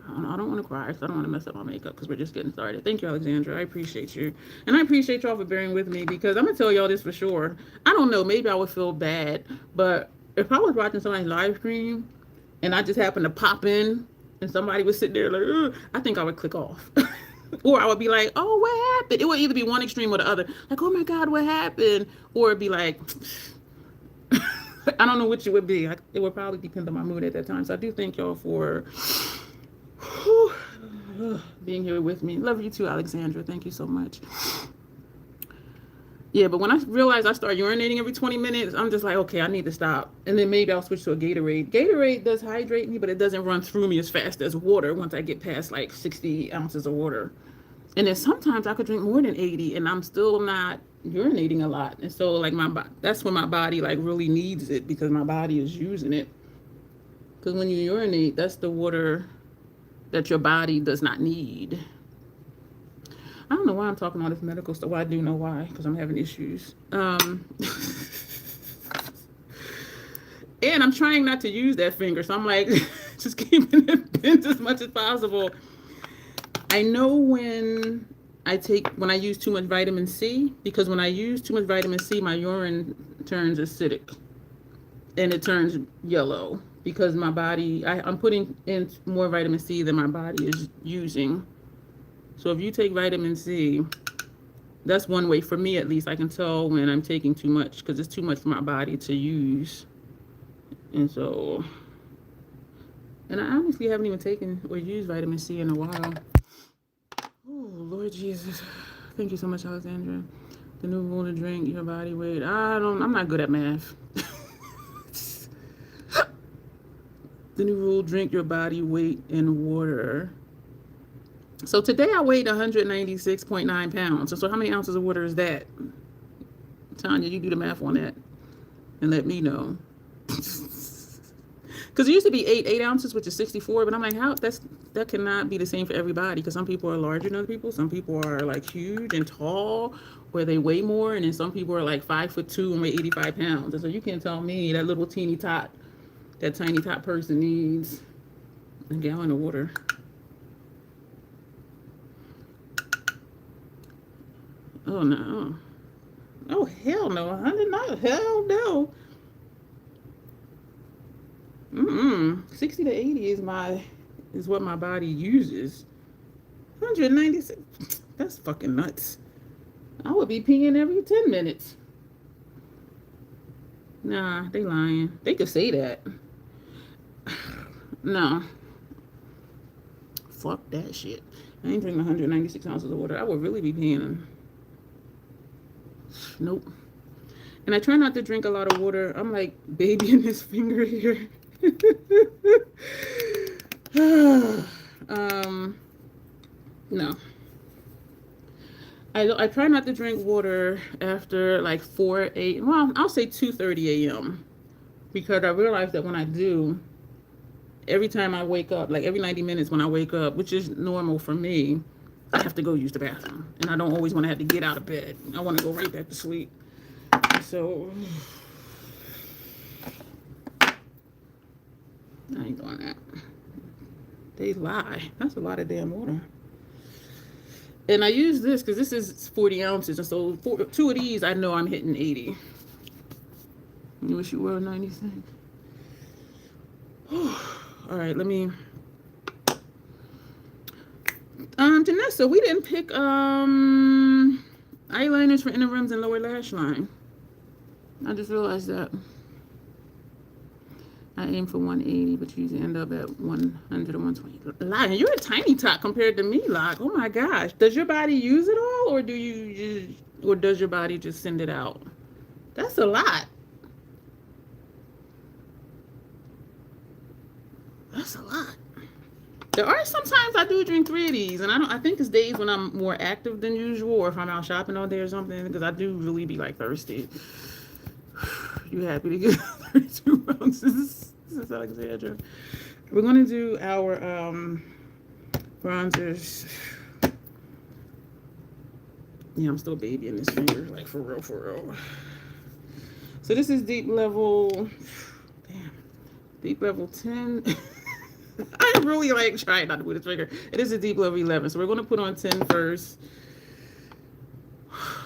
I don't want to cry, so I don't want to mess up my makeup because we're just getting started. Thank you, Alexandra. I appreciate you. And I appreciate y'all for bearing with me because I'm going to tell y'all this for sure. I don't know, maybe I would feel bad, but if I was watching somebody's live stream and I just happened to pop in and somebody was sitting there like, ugh, I think I would click off. Or I would be like, oh, what happened? It would either be one extreme or the other. Like, oh my God, what happened? Or it'd be like, I don't know which it would be. It would probably depend on my mood at that time. So I do thank y'all for being here with me. Love you too, Alexandra. Thank you so much. Yeah, but when I realize I start urinating every 20 minutes, I'm just like, okay, I need to stop. And then maybe I'll switch to a Gatorade. Gatorade does hydrate me, but it doesn't run through me as fast as water once I get past like 60 ounces of water. And then sometimes I could drink more than 80 and I'm still not urinating a lot. And so like that's when my body like really needs it because my body is using it. Because when you urinate, that's the water that your body does not need. I don't know why I'm talking all this medical stuff. Well, I do know why, because I'm having issues. And I'm trying not to use that finger. So I'm like, just keeping it bent as much as possible. I know when I use too much vitamin C, because when I use too much vitamin C, my urine turns acidic. And it turns yellow because my body, I'm putting in more vitamin C than my body is using. So if you take vitamin C, that's one way for me at least. I can tell when I'm taking too much because it's too much for my body to use. And so, and I honestly haven't even taken or used vitamin C in a while. Oh, Lord Jesus. Thank you so much, Alexandra. The new rule to drink your body weight. I'm not good at math. The new rule, drink your body weight in water. So today I weighed 196.9 pounds. So how many ounces of water is that? Tanya, you do the math on that and let me know. Because it used to be 8 ounces, which is 64, but I'm like, that cannot be the same for everybody because some people are larger than other people. Some people are like huge and tall where they weigh more. And then some people are like 5'2" and weigh 85 pounds. And so you can't tell me that little teeny tot, that tiny tot person needs a gallon of water. Oh no. Oh hell no. 100, hell no. 60 to 80 is what my body uses. 196. That's fucking nuts. I would be peeing every 10 minutes. Nah, they lying. They could say that. No. Fuck that shit. I ain't drinking 196 ounces of water. I would really be peeing. Nope. And I try not to drink a lot of water. I'm like babying this finger here. No. I try not to drink water after like 4, 8, well, I'll say 2:30 a.m. because I realize that when I do, every time I wake up, like every 90 minutes when I wake up, which is normal for me, I have to go use the bathroom. And I don't always want to have to get out of bed. I want to go right back to sleep. So, I ain't doing that. They lie. That's a lot of damn water. And I use this because this is 40 ounces. And so 2 of these, I know I'm hitting 80. You wish you were 96. All right, let me. Janessa, we didn't pick eyeliners for inner rims and lower lash line. I just realized that. I aim for 180, but you usually end up at 100 or 120. Lock, you're a tiny tot compared to me, Lock. Oh my gosh. Does your body use it all, or does your body just send it out? That's a lot. That's a lot. There are sometimes I do drink 3 of these, and I think it's days when I'm more active than usual, or if I'm out shopping all day or something, because I do really be like thirsty. You happy to get 32 ounces? This is Alexandra. We're gonna do our bronzers. Yeah, I'm still babying this finger, like for real, for real. So this is deep level. Damn, deep level 10. I'm really like trying not to put the trigger. It is a deep level 11, so we're gonna put on 10 first.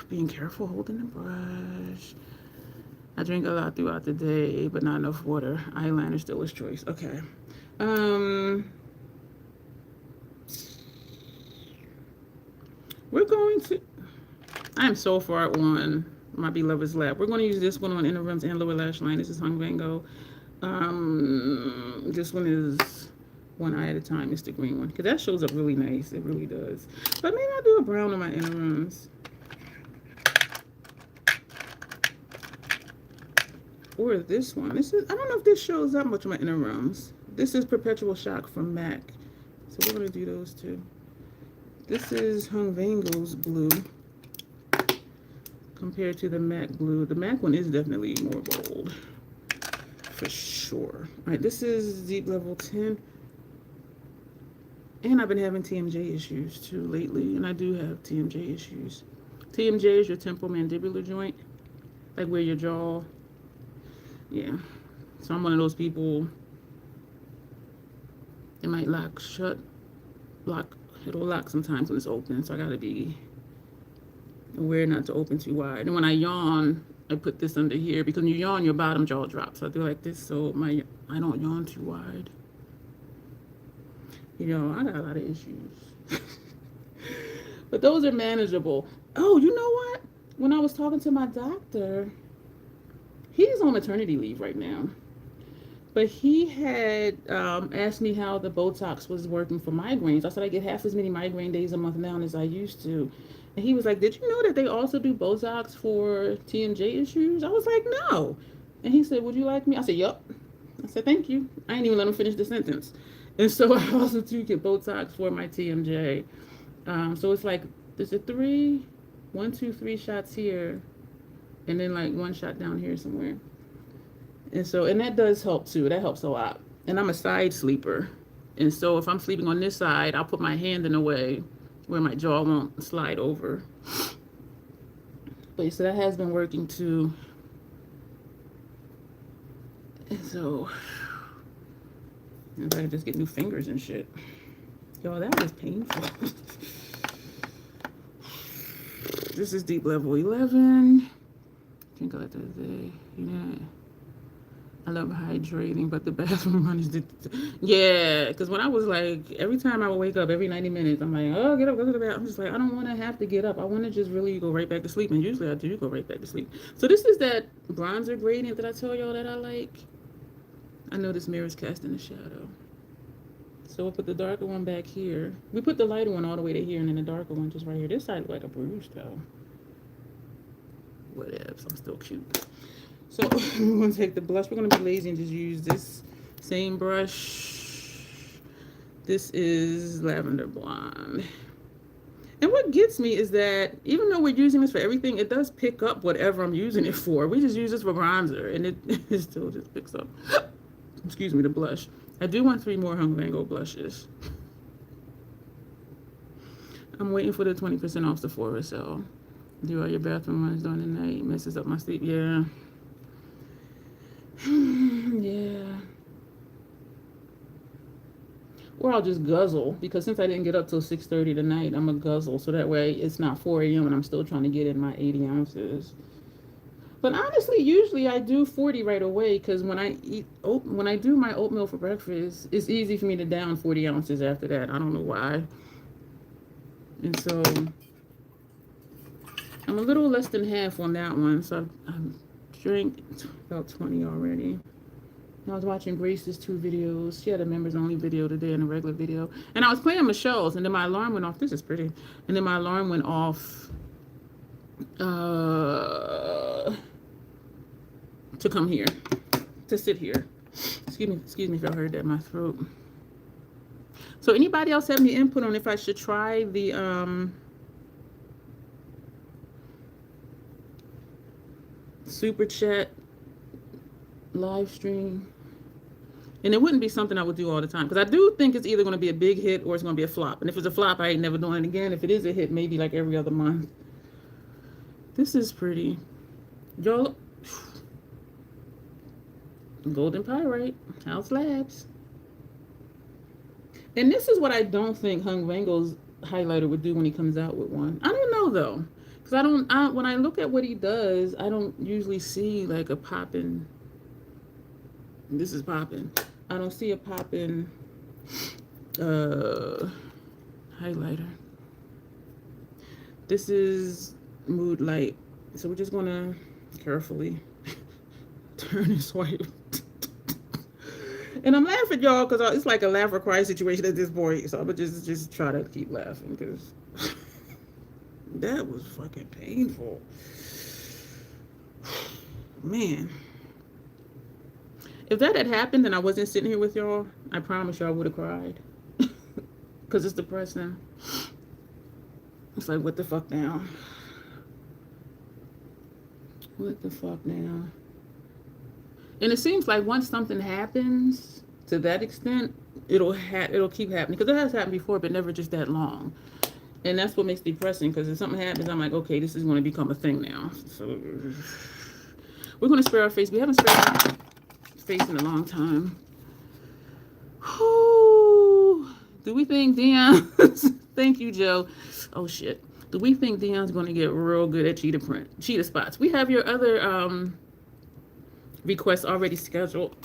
Being careful holding the brush. I drink a lot throughout the day, but not enough water. Eyeliner still is choice. Okay. We're going to. I am so far on my beloved's lap. We're going to use this one on inner rims and lower lash line. This is Hung Vango. This one is one eye at a time. It's the green one because that shows up really nice. It really does. But maybe I'll do a brown on my inner rims. Or this one. This is, I don't know if this shows up much of my inner rims. This is Perpetual Shock from MAC. So we're going to do those two. This is Hung Vango's blue compared to the MAC blue. The MAC one is definitely more bold. For sure. Alright, this is deep level 10. And I've been having TMJ issues too lately. And I do have TMJ issues. TMJ is your temporomandibular joint. Like where your jaw. Yeah. So I'm one of those people. It might lock shut. It'll lock sometimes when it's open. So I gotta be aware not to open too wide. And when I yawn, I put this under here because when you yawn, your bottom jaw drops. So I do like this so I don't yawn too wide. You know, I got a lot of issues. But those are manageable. Oh, you know what? When I was talking to my doctor, he's on maternity leave right now. But he had asked me how the Botox was working for migraines. I said I get half as many migraine days a month now as I used to. And he was like, did you know that they also do Botox for TMJ issues? I was like, no. And he said, would you like me? I said, yup. I said, thank you. I didn't even let him finish the sentence. And so I also do get Botox for my TMJ. So it's like, there's a 3 shots here. And then like 1 shot down here somewhere. And that does help too. That helps a lot. And I'm a side sleeper. And so if I'm sleeping on this side, I'll put my hand in a way where my jaw won't slide over. But so that has been working too. And so if I can just get new fingers and shit. Yo, that was painful. This is deep level 11. Drink a lot of day. Yeah. I love hydrating, but the bathroom run is yeah, because when I was like, every time I would wake up, every 90 minutes, I'm like, oh, get up, go to the bathroom. I'm just like, I don't want to have to get up. I want to just really go right back to sleep. And usually I do go right back to sleep. So this is that bronzer gradient that I told y'all that I like. I know this mirror is casting a shadow. So we'll put the darker one back here. We put the lighter one all the way to here, and then the darker one just right here. This side looks like a bruise, though. whatevs. I'm still cute. So we're gonna take the blush. We're gonna be lazy and just use this same brush. This is Lavender Blonde. And what gets me is that even though we're using this for everything, it does pick up whatever I'm using it for. We just use this for bronzer, and it still just picks up, excuse me, the blush. I do want 3 more Hung Van Gogh blushes. I'm waiting for the 20% off Sephora sale. Do all your bathroom runs during the night. Messes up my sleep. Yeah. Yeah. Or I'll just guzzle, because since I didn't get up till 6:30 tonight, I'm a guzzle, so that way it's not 4 a.m. and I'm still trying to get in my 80 ounces. But honestly, usually I do 40 right away, because when I do my oatmeal for breakfast, it's easy for me to down 40 ounces after that. I don't know why. And so I'm a little less than half on that one, so I've drank about 20 already. I was watching Grace's 2 videos. She had a members only video today and a regular video. And I was playing Michelle's, and then my alarm went off. This is pretty. And then my alarm went off to come here, to sit here. Excuse me if y'all heard that in my throat. So anybody else have any input on if I should try the super chat live stream? And it wouldn't be something I would do all the time, because I do think it's either going to be a big hit or it's going to be a flop. And if it's a flop, I ain't never doing it again. If it is a hit, maybe like every other month. This is pretty. Y'all, Golden Pyrite, House Labs. And this is what I don't think Hung Van Gogh's highlighter would do when he comes out with one. I don't know though, because when I look at what he does, I don't usually see like a poppin'. This is poppin'. I don't see a poppin' highlighter. This is Mood Light. So we're just gonna carefully turn this white. And I'm laughing, y'all, because it's like a laugh or cry situation at this point. So I'm gonna just try to keep laughing, because that was fucking painful. Man. If that had happened and I wasn't sitting here with y'all, I promise y'all I would have cried. Because it's depressing. It's like, what the fuck now? What the fuck now? And it seems like once something happens to that extent, it'll keep happening. Because it has happened before, but never just that long. And that's what makes it depressing, because if something happens, I'm like, okay, this is going to become a thing now. So we're going to spare our face. We haven't spared our face in a long time. Whew. Do we think Dion... Thank you, Joe. Oh, shit. Do we think Dion's going to get real good at cheetah spots? We have your other requests already scheduled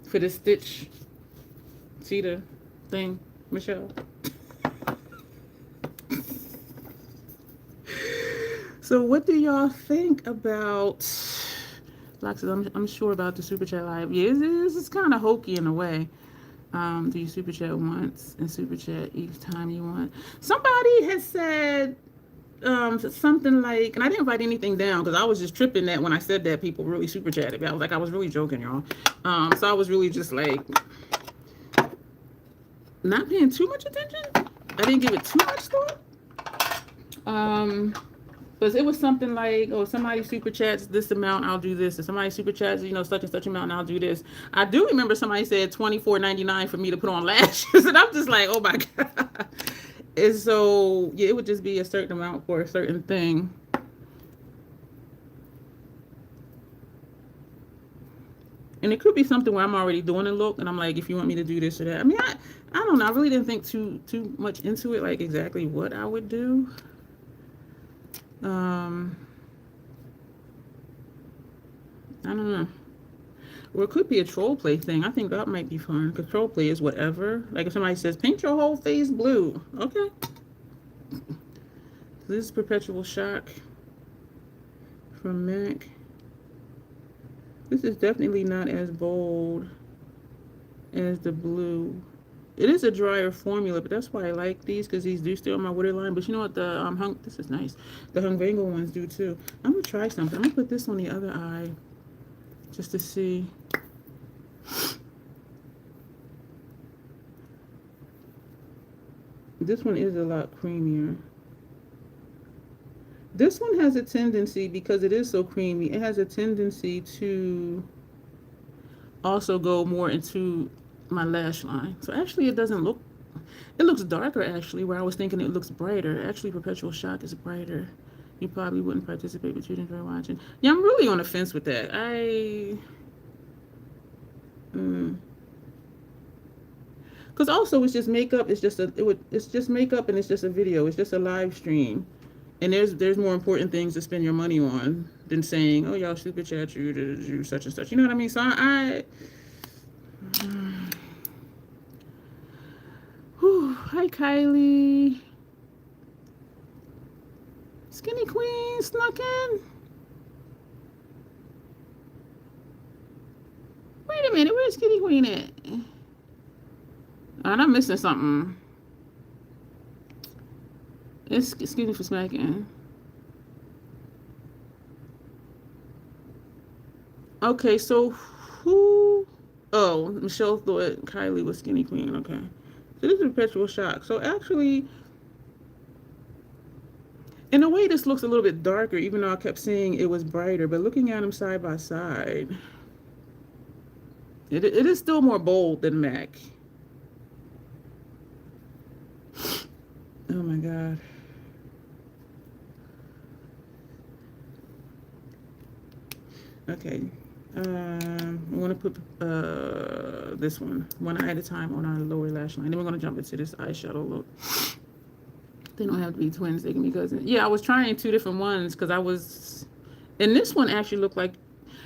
for the Stitch cheetah thing, Michelle. So what do y'all think about... Loxus, I'm sure about the Super Chat Live. Yeah, it's kind of hokey in a way. Do you Super Chat once and Super Chat each time you want? Somebody has said something like, and I didn't write anything down because I was just tripping that when I said that people really Super Chatted. I was really joking, y'all. So I was really just like not paying too much attention. I didn't give it too much thought. But it was something like, oh, somebody super chats this amount, I'll do this. If somebody super chats, such and such amount, and I'll do this. I do remember somebody said $24.99 for me to put on lashes, and I'm just like, oh my god. And so yeah, it would just be a certain amount for a certain thing. And it could be something where I'm already doing a look, and I'm like, if you want me to do this or that. I mean, I don't know. I really didn't think too much into it, like exactly what I would do. I don't know. Or it could be a troll play thing. I think that might be fun. Because troll play is whatever. Like if somebody says, paint your whole face blue. Okay. This is Perpetual Shock from MAC. This is definitely not as bold as the blue. It is a drier formula, but that's why I like these, because these do stay on my waterline. But you know what, the this is nice. The Hungangle ones do too. I'm gonna try something. I'm gonna put this on the other eye just to see. This one is a lot creamier. This one has a tendency, because it is so creamy, it has a tendency to also go more into my lash line. So actually it doesn't look, it looks darker actually, where I was thinking it looks brighter. Actually, Perpetual Shock is brighter. You probably wouldn't participate, but you'd enjoy watching. Yeah, I'm really on the fence with that. Because also it's just makeup. It's just it's just makeup, and it's just a video. It's just a live stream. And there's more important things to spend your money on than saying, oh, y'all super chat you to do such and such. You know what I mean? So whew, hi Kylie. Skinny Queen snuck in. Wait a minute, where's Skinny Queen at? I'm missing something. Excuse me for smacking. Okay, so who? Oh, Michelle thought Kylie was Skinny Queen. Okay, so this is Perpetual Shock. So actually, in a way, this looks a little bit darker, even though I kept saying it was brighter. But looking at them side by side, it is still more bold than MAC. Oh my God. Okay. I want to put this one eye at a time on our lower lash line. Then we're going to jump into this eyeshadow look. They don't have to be twins. They can be cousins. Yeah, I was trying two different ones because I was... And this one actually looked like...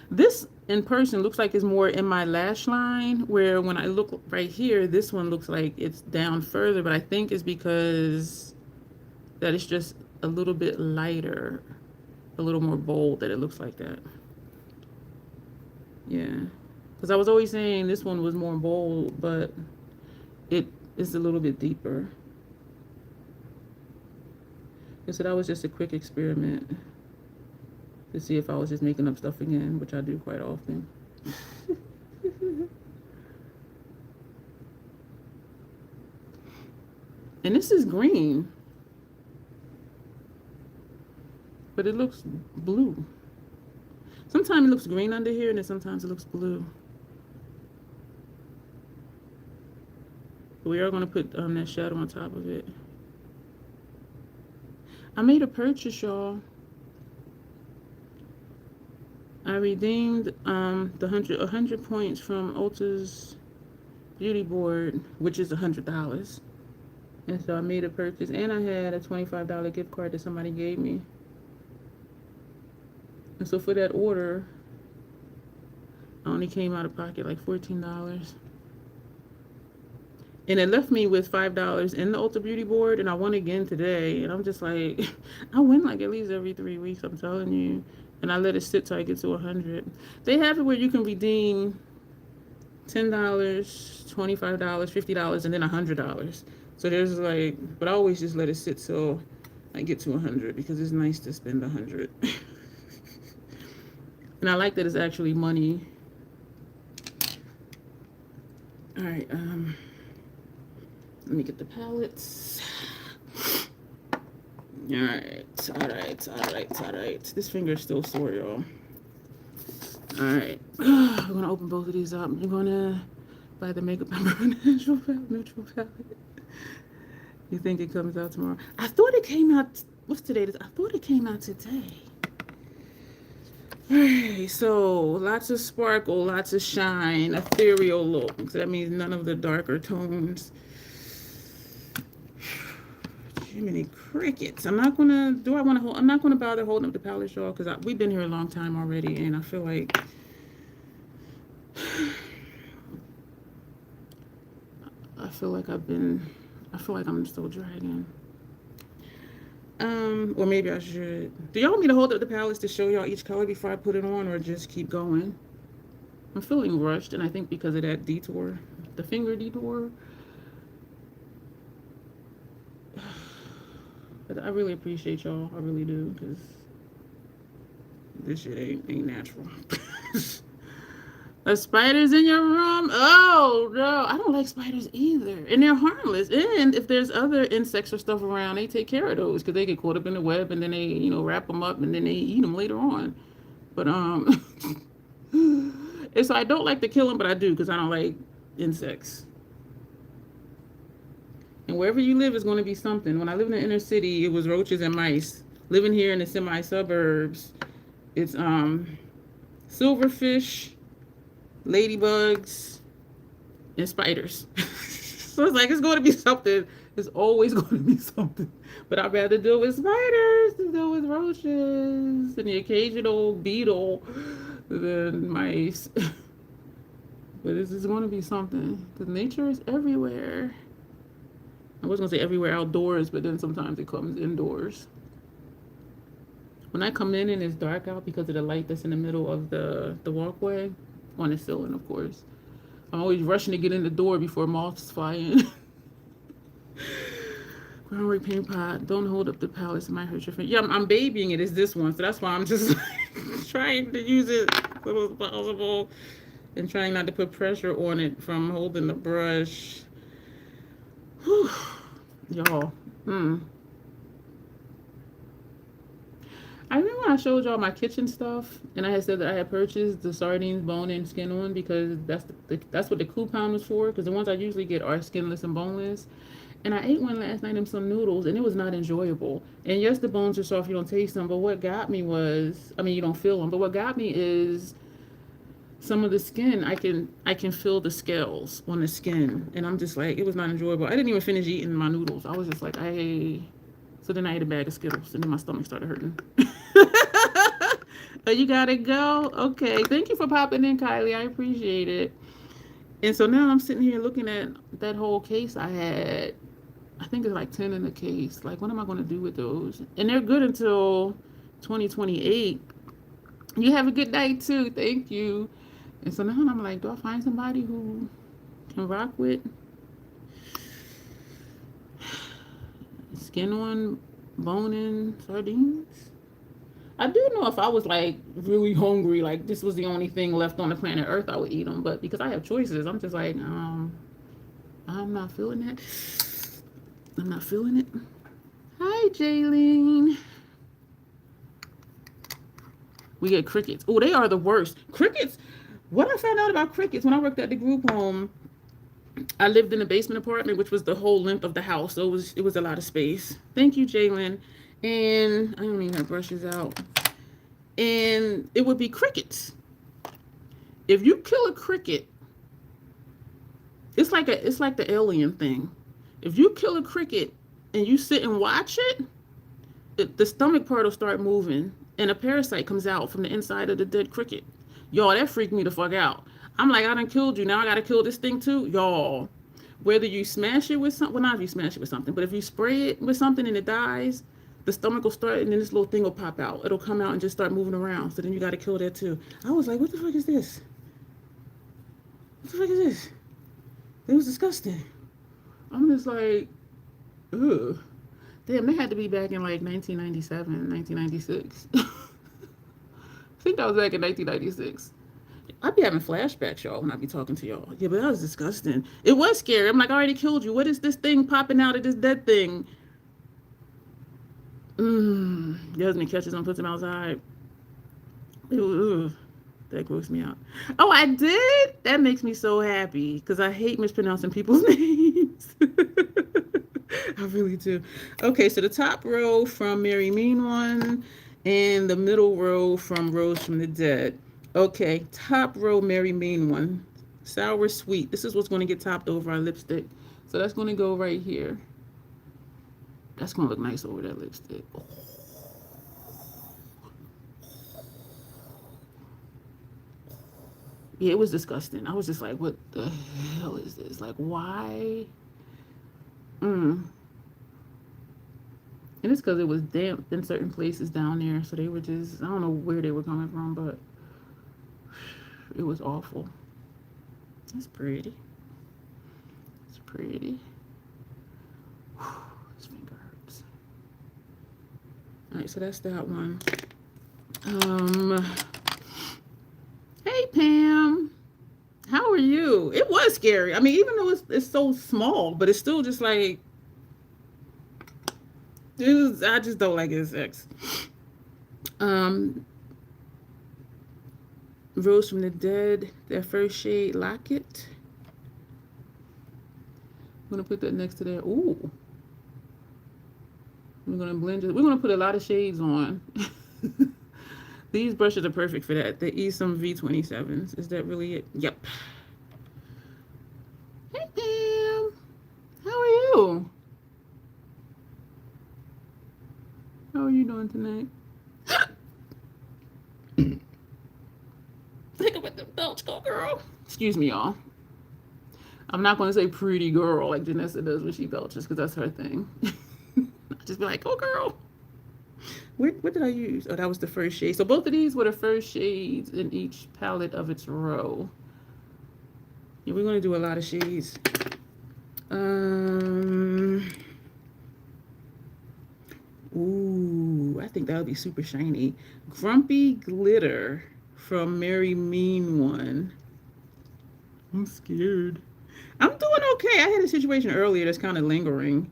This in person looks like it's more in my lash line, where when I look right here, this one looks like it's down further, but I think it's because that it's just a little bit lighter, a little more bold, that it looks like that. Yeah, because I was always saying this one was more bold, but it is a little bit deeper. And so that was just a quick experiment to see if I was just making up stuff again, which I do quite often. And this is green, but it looks blue. Sometimes it looks green under here, and then sometimes it looks blue. But we are going to put that shadow on top of it. I made a purchase, y'all. I redeemed the 100 points from Ulta's beauty board, which is $100. And so I made a purchase, and I had a $25 gift card that somebody gave me. And so for that order, I only came out of pocket like $14. And it left me with $5 in the Ulta Beauty board, and I won again today. And I'm just like, I win like at least every 3 weeks, I'm telling you. And I let it sit till I get to 100. They have it where you can redeem $10, $25, $50, and then $100. So there's like, but I always just let it sit till I get to 100, because it's nice to spend 100. And I like that it's actually money. All right, let me get the palettes. All right. This finger is still sore, y'all. All right, I'm gonna open both of these up. I'm gonna buy the makeup neutral palette. You think it comes out tomorrow? I thought it came out. What's today? I thought it came out today. Alright, so lots of sparkle, lots of shine, ethereal look. So that means none of the darker tones. Jiminy crickets. I'm not gonna bother holding up the palette, y'all, because we've been here a long time already, and I feel like I'm still dragging. Or maybe I should. Do y'all want me to hold up the palettes to show y'all each color before I put it on, or just keep going? I'm feeling rushed, and I think because of that detour, the finger detour. But I really appreciate y'all. I really do, because this shit ain't natural. The spiders in your room? Oh no, I don't like spiders either, and they're harmless. And if there's other insects or stuff around, they take care of those because they get caught up in the web, and then they, wrap them up, and then they eat them later on. But and so I don't like to kill them, but I do because I don't like insects. And wherever you live is going to be something. When I lived in the inner city, it was roaches and mice. Living here in the semi-suburbs, it's silverfish, ladybugs, and spiders. So it's like, it's going to be something. It's always going to be something. But I'd rather deal with spiders than deal with roaches and the occasional beetle than mice. But this is going to be something, because nature is everywhere. I was going to say everywhere outdoors, but then sometimes it comes indoors. When I come in and it's dark out because of the light that's in the middle of the walkway, on the ceiling, of course, I'm always rushing to get in the door before moths fly in. Groundwork paint pot. Don't hold up the pallets. It might hurt your finger. Yeah, I'm babying it. It's this one, so that's why I'm just trying to use it as little as possible and trying not to put pressure on it from holding the brush. Whew. Y'all. I remember when I showed y'all my kitchen stuff, and I had said that I had purchased the sardines bone and skin on because that's what the coupon was for, because the ones I usually get are skinless and boneless. And I ate one last night, some noodles, and it was not enjoyable. And yes, the bones are soft, you don't taste them, but what got me was, you don't feel them, but what got me is some of the skin, I can feel the scales on the skin, and I'm just like, it was not enjoyable. I didn't even finish eating my noodles. I was just like, so then I ate a bag of Skittles, and then my stomach started hurting. Oh, you gotta go? Okay, thank you for popping in, Kylie. I appreciate it. And so now I'm sitting here looking at that whole case I had. I think it's like 10 in the case. Like, what am I going to do with those? And they're good until 2028. You have a good night, too. Thank you. And so now I'm like, do I find somebody who can rock with skin on, bone in sardines? I do know if I was like really hungry, like this was the only thing left on the planet Earth, I would eat them. But because I have choices, I'm just like, I'm not feeling it. I'm not feeling it. Hi, Jaylene. We get crickets. Oh, they are the worst. Crickets. What I found out about crickets when I worked at the group home, I lived in a basement apartment, which was the whole length of the house. So it was a lot of space. Thank you, Jalen. And I don't even have brushes out. And it would be crickets. If you kill a cricket, it's like the alien thing. If you kill a cricket and you sit and watch it, the stomach part will start moving, and a parasite comes out from the inside of the dead cricket. Y'all, that freaked me the fuck out. I'm like, I done killed you. Now I gotta kill this thing too? Y'all, whether you smash it with something, well, not if you smash it with something, but if you spray it with something and it dies, the stomach will start, and then this little thing will pop out. It'll come out and just start moving around. So then you gotta kill that too. I was like, what the fuck is this? What the fuck is this? It was disgusting. I'm just like, ugh. Damn, that had to be back in like 1997, 1996. I think that was back in 1996. I'd be having flashbacks, y'all, when I be talking to y'all. Yeah, but that was disgusting. It was scary. I'm like, I already killed you. What is this thing popping out of this dead thing? Your husband catches him, puts him outside. Ew, that grossed me out. Oh, I did? That makes me so happy because I hate mispronouncing people's names. I really do. Okay, so the top row from Mary Mean One and the middle row from Rose from the Dead. Okay, top row Mary Mean One. Sour sweet. This is what's going to get topped over our lipstick. So that's going to go right here. That's going to look nice over that lipstick. Oh. Yeah, it was disgusting. I was just like, what the hell is this? Like, why? And it's because it was damp in certain places down there. So they were just, I don't know where they were coming from, but it was awful. It's pretty. It's pretty. This finger hurts. right, so that's that one. Hey Pam, how are you? It was scary. I mean, even though it's so small, but it's still just like, I just don't like insects. Rose from the Dead, their first shade, Locket. I'm gonna put that next to that. Ooh. We're gonna blend it. We're gonna put a lot of shades on. These brushes are perfect for that. The Esom V27s. Is that really it? Yep. Hey Pam, how are you? How are you doing tonight? Think about the belch, go girl. Excuse me, y'all. I'm not gonna say pretty girl like Janessa does when she belches, because that's her thing. I just be like, oh girl. What did I use? Oh, that was the first shade. So both of these were the first shades in each palette of its row. Yeah, we're gonna do a lot of shades. Ooh, I think that would be super shiny. Grumpy Glitter from Mary Mean One. I'm scared. I'm doing okay. I had a situation earlier that's kind of lingering.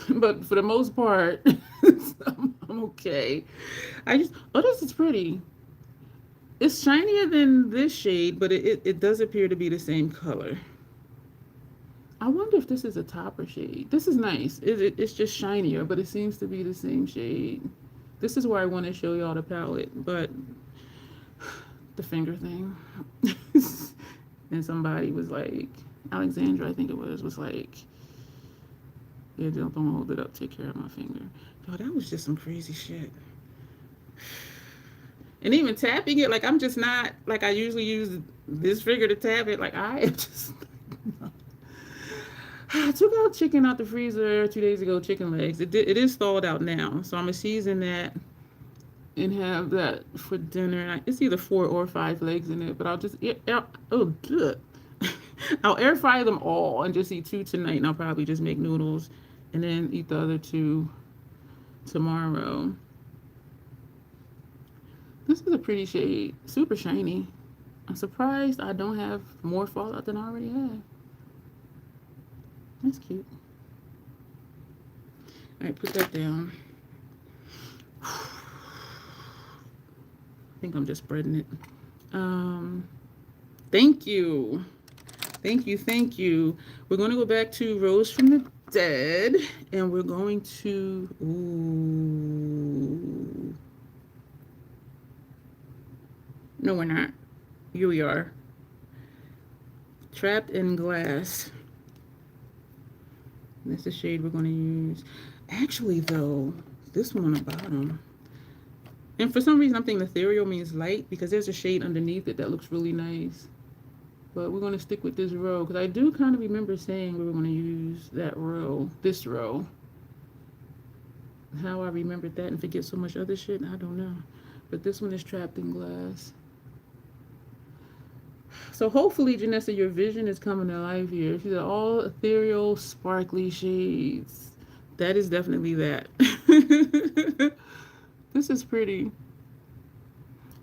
But for the most part, I'm okay. Oh, this is pretty. It's shinier than this shade, but it does appear to be the same color. I wonder if this is a topper shade. This is nice. It's just shinier, but it seems to be the same shade. This is where I want to show y'all the palette, but the finger thing. And somebody was like, Alexandra, I think it was like, yeah, don't hold it up, take care of my finger. Yo, that was just some crazy shit. And even tapping it, like I'm just not, like I usually use this finger to tap it, like I am just, I took out chicken out the freezer 2 days ago, chicken legs. It is thawed out now, so I'm gonna season that and have that for dinner. It's either 4 or 5 legs in it, but I'll just, I'll air fry them all and just eat 2 tonight, and I'll probably just make noodles and then eat the other 2 tomorrow. This is a pretty shade, super shiny. I'm surprised I don't have more fallout than I already have. That's cute. All right, put that down. I think I'm just spreading it. Thank you. Thank you. We're going to go back to Rose from the Dead, and we're going to, ooh. No, we're not. Here we are. Trapped in Glass. That's the shade we're going to use. Actually, though, this one on the bottom. And for some reason, I'm thinking ethereal means light because there's a shade underneath it that looks really nice. But we're going to stick with this row because I do kind of remember saying we were going to use that row, this row. How I remembered that and forget so much other shit, I don't know. But this one is Trapped in Glass. So hopefully, Janessa, your vision is coming to life here. She said all ethereal, sparkly shades. That is definitely that. This is pretty.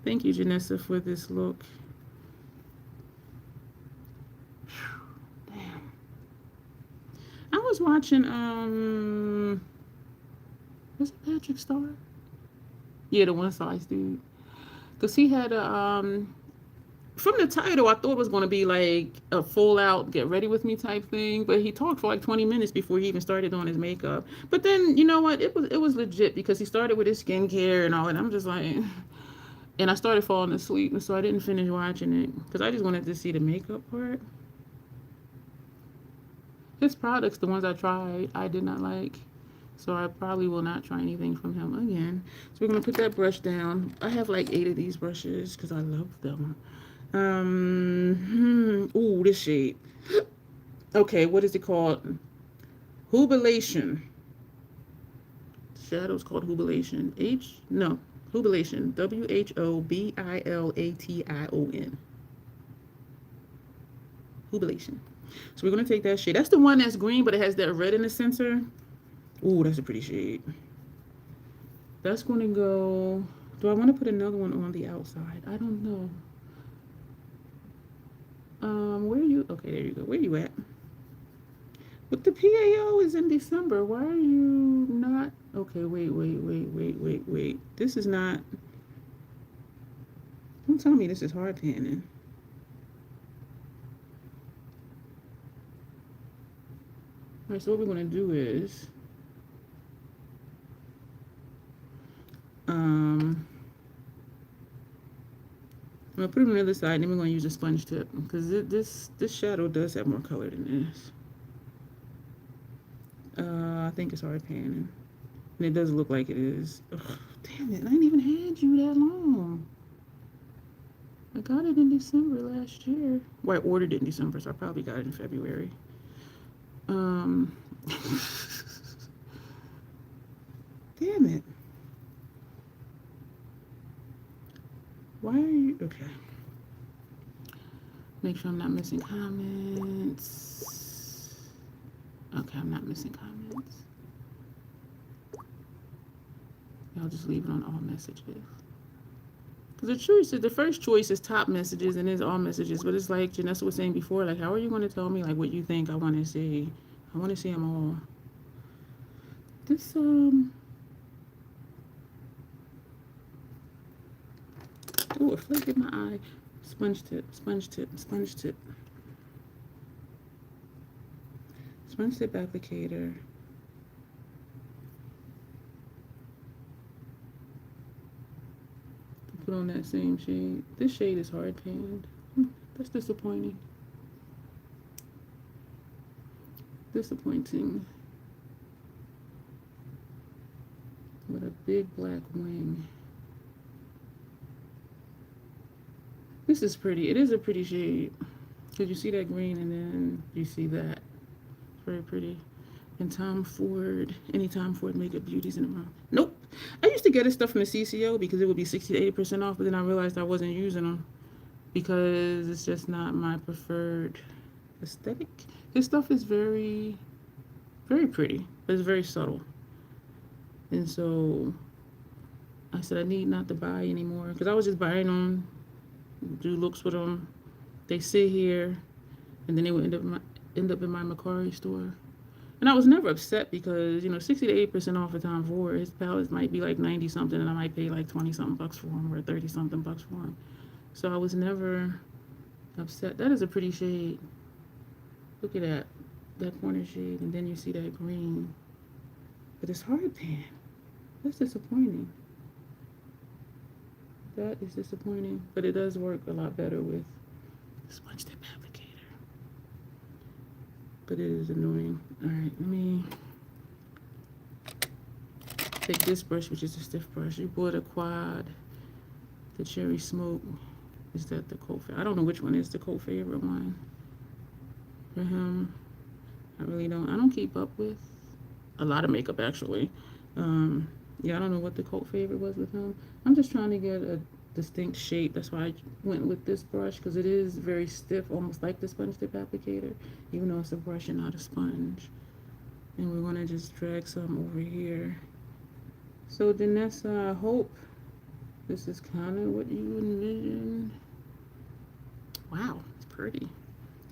Thank you, Janessa, for this look. Damn. I was watching, was it Patrick Star? Yeah, the One Size dude. Because he had a, from the title, I thought it was going to be like a full out get ready with me type thing, but he talked for like 20 minutes before he even started on his makeup. But then, you know what? It was legit because he started with his skincare and all, and I'm just like, and I started falling asleep, and so I didn't finish watching it because I just wanted to see the makeup part. His products, the ones I tried, I did not like. So I probably will not try anything from him again. So we're going to put that brush down. I have like 8 of these brushes because I love them. Ooh, this shade. Okay, what is it called? Hubilation. Shadow's called Hubilation. Hubilation. WHOBILATION. Hubilation. So we're going to take that shade. That's the one that's green, but it has that red in the center. Ooh, that's a pretty shade. That's going to go. Do I want to put another one on the outside? I don't know. Where are you? Okay, there you go. Where you at? But the PAO is in December. Why are you not? Okay, wait. This is not. Don't tell me this is hard panning. All right, so what we're going to do is. I'm going to put it on the other side, and then we're going to use a sponge tip. Because this shadow does have more color than this. I think it's hard panning. And it does look like it is. Ugh, damn it, I ain't even had you that long. I got it in December last year. Well, I ordered it in December, so I probably got it in February. Damn it. Why are you... Okay. Make sure I'm not missing comments. Okay, I'm not missing comments. I'll just leave it on all messages. Because the first choice is top messages and it's all messages. But it's like Janessa was saying before, like, how are you going to tell me, like, what you think I want to see? I want to see them all. This, oh, a flake in my eye. Sponge tip. Sponge tip applicator. Put on that same shade. This shade is hard panned. That's disappointing. Disappointing. With a big black wing. This is pretty. It is a pretty shade. Because you see that green and then you see that. It's very pretty. And Tom Ford, any Tom Ford makeup beauties in the room. Nope. I used to get his stuff from the CCO because it would be 60 to 80% off, but then I realized I wasn't using them because it's just not my preferred aesthetic. His stuff is very, very pretty, but it's very subtle. And so I said I need not to buy anymore because I was just buying them, do looks with them. They sit here, and then they would end up in my Macari store. And I was never upset because, 60 to 80% off of Tom Ford. His palettes might be like 90 something and I might pay like 20 something bucks for them or 30 something bucks for them. So I was never upset. That is a pretty shade. Look at that corner shade, and then you see that green. But it's hard pan. That's disappointing. That is disappointing. But it does work a lot better with sponge tip applicator. But it is annoying. Alright, let me take this brush, which is a stiff brush. You bought a quad, the cherry smoke. Is that the co-favorite? I don't know which one is the co-favorite one for him. I really don't. I don't keep up with a lot of makeup, actually. Yeah, I don't know what the co-favorite was with him. I'm just trying to get a distinct shape. That's why I went with this brush, because it is very stiff, almost like the sponge tip applicator, even though it's a brush and not a sponge. And we're going to just drag some over here. So Janessa, I hope this is kind of what you envisioned. Wow, it's pretty.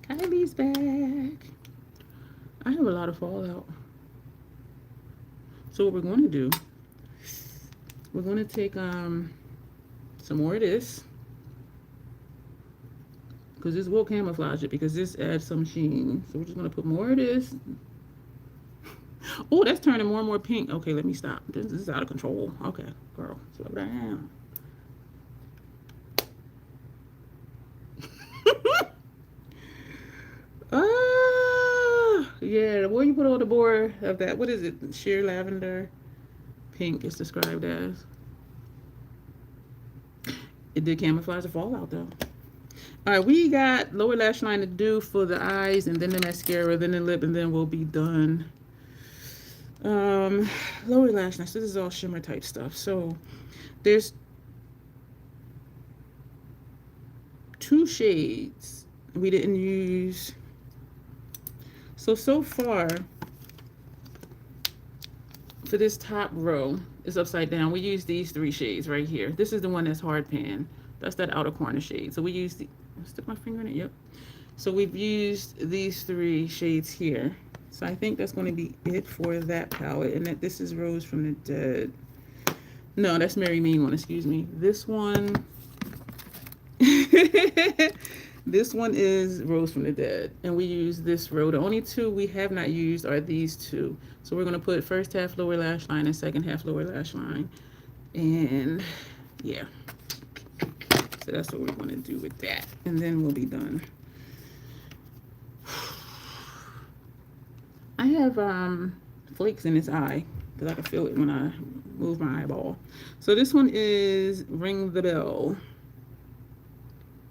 Kylie's back. I have a lot of fallout. So what we're going to do, we're going to take some more of this, because this will camouflage it, because this adds some sheen. So we're just going to put more of this. Oh, that's turning more and more pink. Okay, let me stop. This is out of control. Okay, girl, slow down. Yeah, the more you put on the more of that, what is it? Sheer lavender pink is described as. It did camouflage the fallout though. Alright, we got lower lash line to do for the eyes, and then the mascara, then the lip, and then we'll be done. Lower lash line. So this is all shimmer type stuff. So there's 2 shades we didn't use. So far, for this top row, it's upside down. We use these 3 shades right here. This is the one that's hard pan. That's that outer corner shade. So we use the, stick my finger in it, yep. So we've used these 3 shades here. So I think that's going to be it for that palette. And that this is Rose from the Dead. No, that's Mary Mean one, excuse me. This one, this one is Rose from the Dead. And we use this row. The only 2 we have not used are these 2. So we're going to put first half lower lash line and second half lower lash line. And yeah. So that's what we're going to do with that. And then we'll be done. I have flakes in this eye because I can feel it when I move my eyeball. So this one is Ring the Bell.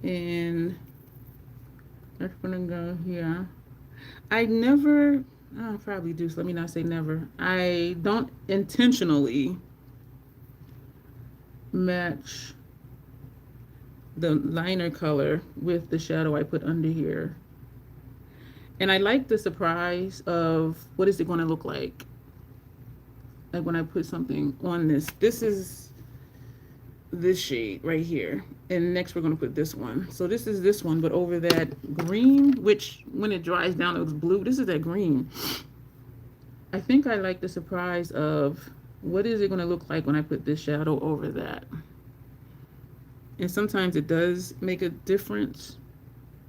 And that's gonna go here. I'll probably do, so let me not say never. I don't intentionally match the liner color with the shadow I put under here. And I like the surprise of what is it going to look like when I put something on this. This is this shade right here. And next we're going to put this one. So this is this one, but over that green, which when it dries down, it looks blue. This is that green. I think I like the surprise of what is it going to look like when I put this shadow over that. And sometimes it does make a difference.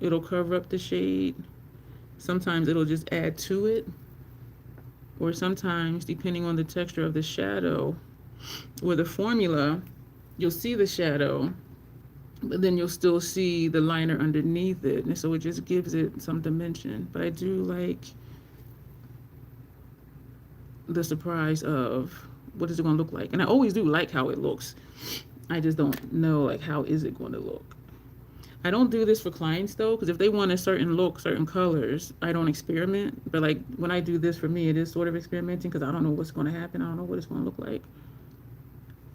It'll cover up the shade. Sometimes it'll just add to it. Or sometimes, depending on the texture of the shadow or the formula, you'll see the shadow, but then you'll still see the liner underneath it. And so it just gives it some dimension. But I do like the surprise of what is it going to look like. And I always do like how it looks. I just don't know, like, how is it going to look. I don't do this for clients though, because if they want a certain look, certain colors, I don't experiment. But like when I do this for me, it is sort of experimenting because I don't know what's going to happen. I don't know what it's going to look like.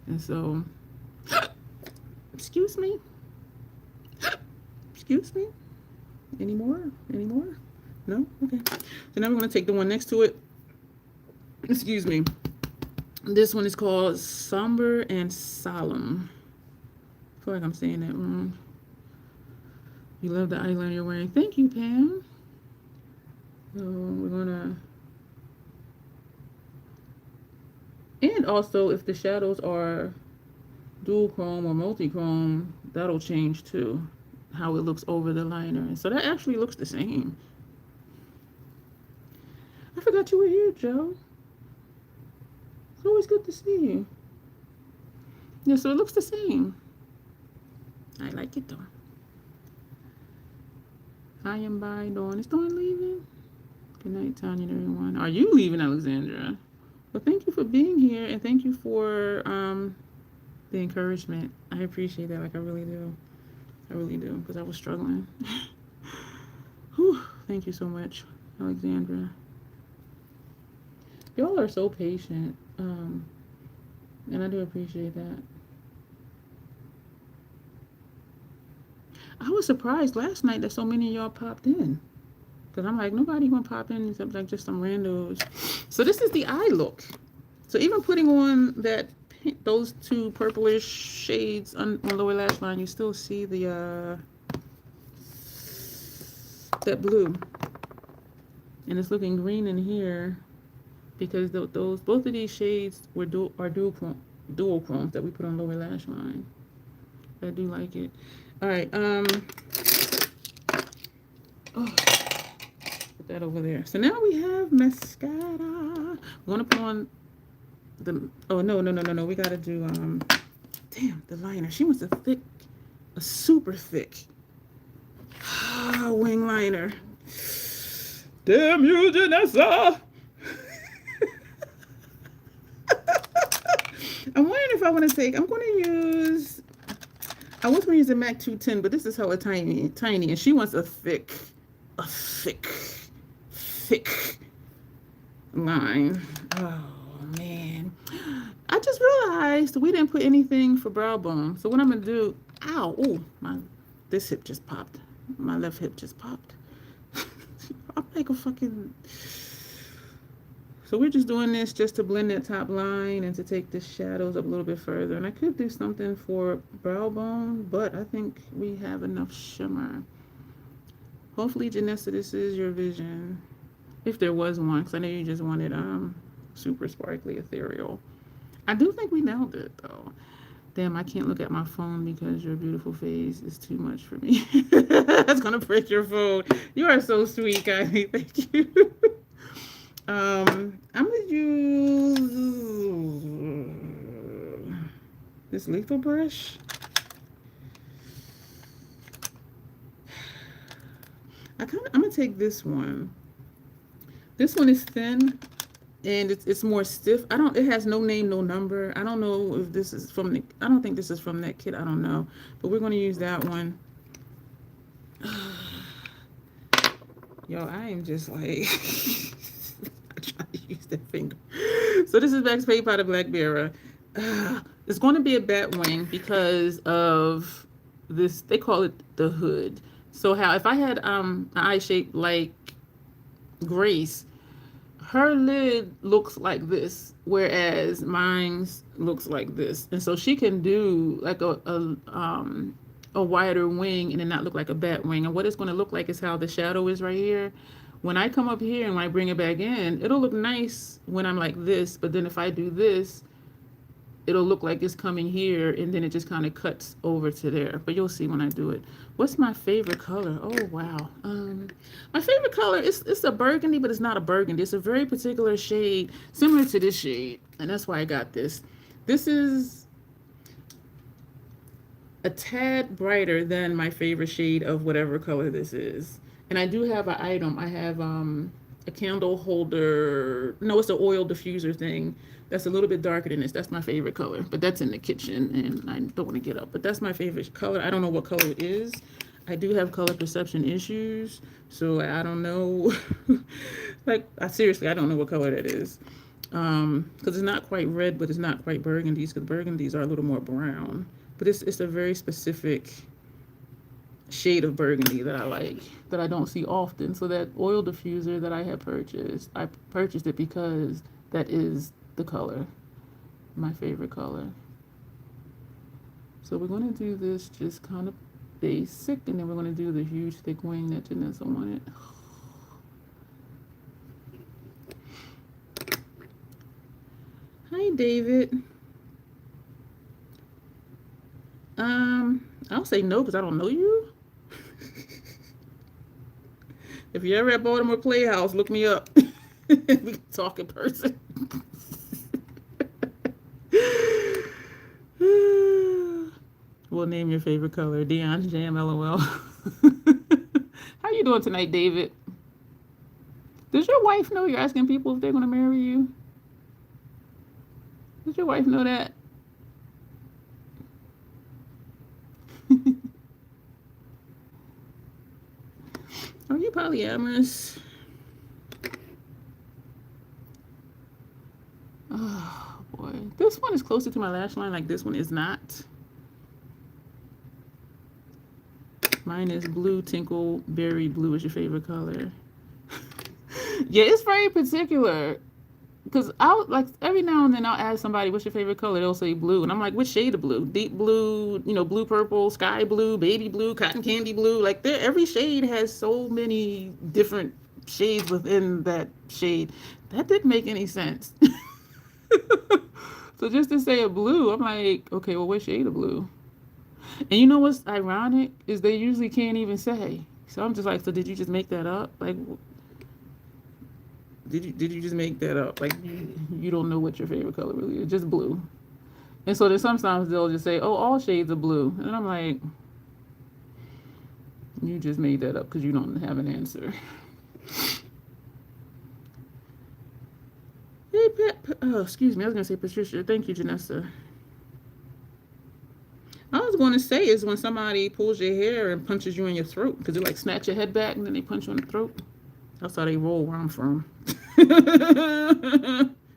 And so, excuse me. Excuse me. Any more? Any more? No? Okay. So now we're going to take the one next to it. Excuse me. This one is called Somber and Solemn. I feel like I'm saying that wrong. You love the eyeliner you're wearing. Thank you, Pam. So we're gonna, and also if the shadows are dual chrome or multi-chrome, that'll change too, how it looks over the liner. And so that actually looks the same. I forgot you were here, Joe. It's always good to see you. Yeah, so it looks the same. I like it though. I am by Dawn. Is Dawn leaving? Good night, Tanya and everyone. Are you leaving, Alexandra? Well, thank you for being here, and thank you for the encouragement. I appreciate that, like I really do. I really do, because I was struggling. Whew, thank you so much, Alexandra. Y'all are so patient, and I do appreciate that. I was surprised last night that so many of y'all popped in. Because I'm like, nobody gonna pop in except like just some randos. So this is the eye look. So even putting on that those 2 purplish shades on lower lash line, you still see the that blue. And it's looking green in here because those both of these shades were dual chromes that we put on lower lash line. I do like it. All right, oh, put that over there. So now we have mascara. We're gonna put on the, oh, no, we gotta do, damn, the liner. She wants a super thick wing liner. Damn you, Janessa. I'm wondering if I want to take, I'm going to use, I was going to use a MAC 210, but this is hella tiny, and she wants a thick line. Oh, man. I just realized we didn't put anything for brow bone. So what I'm going to do, ow, ooh, this hip just popped. My left hip just popped. I'm like a fucking, So we're just doing this just to blend that top line and to take the shadows up a little bit further. And I could do something for brow bone, but I think we have enough shimmer. Hopefully, Janessa, this is your vision. If there was one, because I know you just wanted super sparkly ethereal. I do think we nailed it, though. Damn, I can't look at my phone because your beautiful face is too much for me. That's going to break your phone. You are so sweet, Kylie. Thank you. I'm going to use this lethal brush. I'm going to take this one. This one is thin and it's more stiff. It has no name, no number. I don't know if this is from I don't think this is from that kit. I don't know. But we're going to use that one. Yo, I am just like, I try to use that finger. So this is Max Paint Powder Black Mirror. It's going to be a bat wing because of this. They call it the hood. So if I had an eye shape like Grace, her lid looks like this, whereas mine's looks like this. And so she can do like a wider wing and then not look like a bat wing. And what it's going to look like is how the shadow is right here. When I come up here and when I bring it back in, it'll look nice when I'm like this. But then if I do this, it'll look like it's coming here and then it just kind of cuts over to there. But you'll see when I do it. What's my favorite color? Oh, wow. My favorite color, it's a burgundy, but it's not a burgundy. It's a very particular shade, similar to this shade. And that's why I got this. This is a tad brighter than my favorite shade of whatever color this is. And I do have an item. I have a candle holder. No, it's an oil diffuser thing. That's a little bit darker than this. That's my favorite color, but that's in the kitchen and I don't want to get up. But that's my favorite color. I don't know what color it is. I do have color perception issues, so I don't know. Like, seriously, I don't know what color that is. Because it's not quite red, but it's not quite burgundies, because burgundies are a little more brown. But it's a very specific shade of burgundy that I like, that I don't see often. So that oil diffuser that I had purchased, I purchased it because that is the color, my favorite color. So we're going to do this just kind of basic, and then we're going to do the huge thick wing that Janessa wanted. Hi, David. I'll say no because I don't know you. If you're ever at Baltimore Playhouse, look me up. We can talk in person. We'll name your favorite color. Dion's Jam, LOL. How you doing tonight, David? Does your wife know you're asking people if they're going to marry you? Does your wife know that? Are you polyamorous? Oh boy, this one is closer to my lash line, like this one is not. Mine is blue, tinkle berry blue is your favorite color. Yeah, it's very particular. Because I'll, like, every now and then I'll ask somebody, what's your favorite color? They'll say blue. And I'm like, which shade of blue? Deep blue, you know, blue purple, sky blue, baby blue, cotton candy blue. Like, every shade has so many different shades within that shade. That didn't make any sense. So just to say a blue, I'm like, okay, well, what shade of blue? And you know what's ironic is they usually can't even say. So I'm just like, so did you just make that up? Like, did you just make that up? Like, you don't know what your favorite color really is, just blue. And so then sometimes they'll just say, oh, all shades are blue. And I'm like, you just made that up because you don't have an answer. Hey, oh, excuse me, I was going to say Patricia. Thank you, Janessa. I was going to say is when somebody pulls your hair and punches you in your throat, because they like snatch your head back and then they punch you in the throat. That's how they roll where I'm from.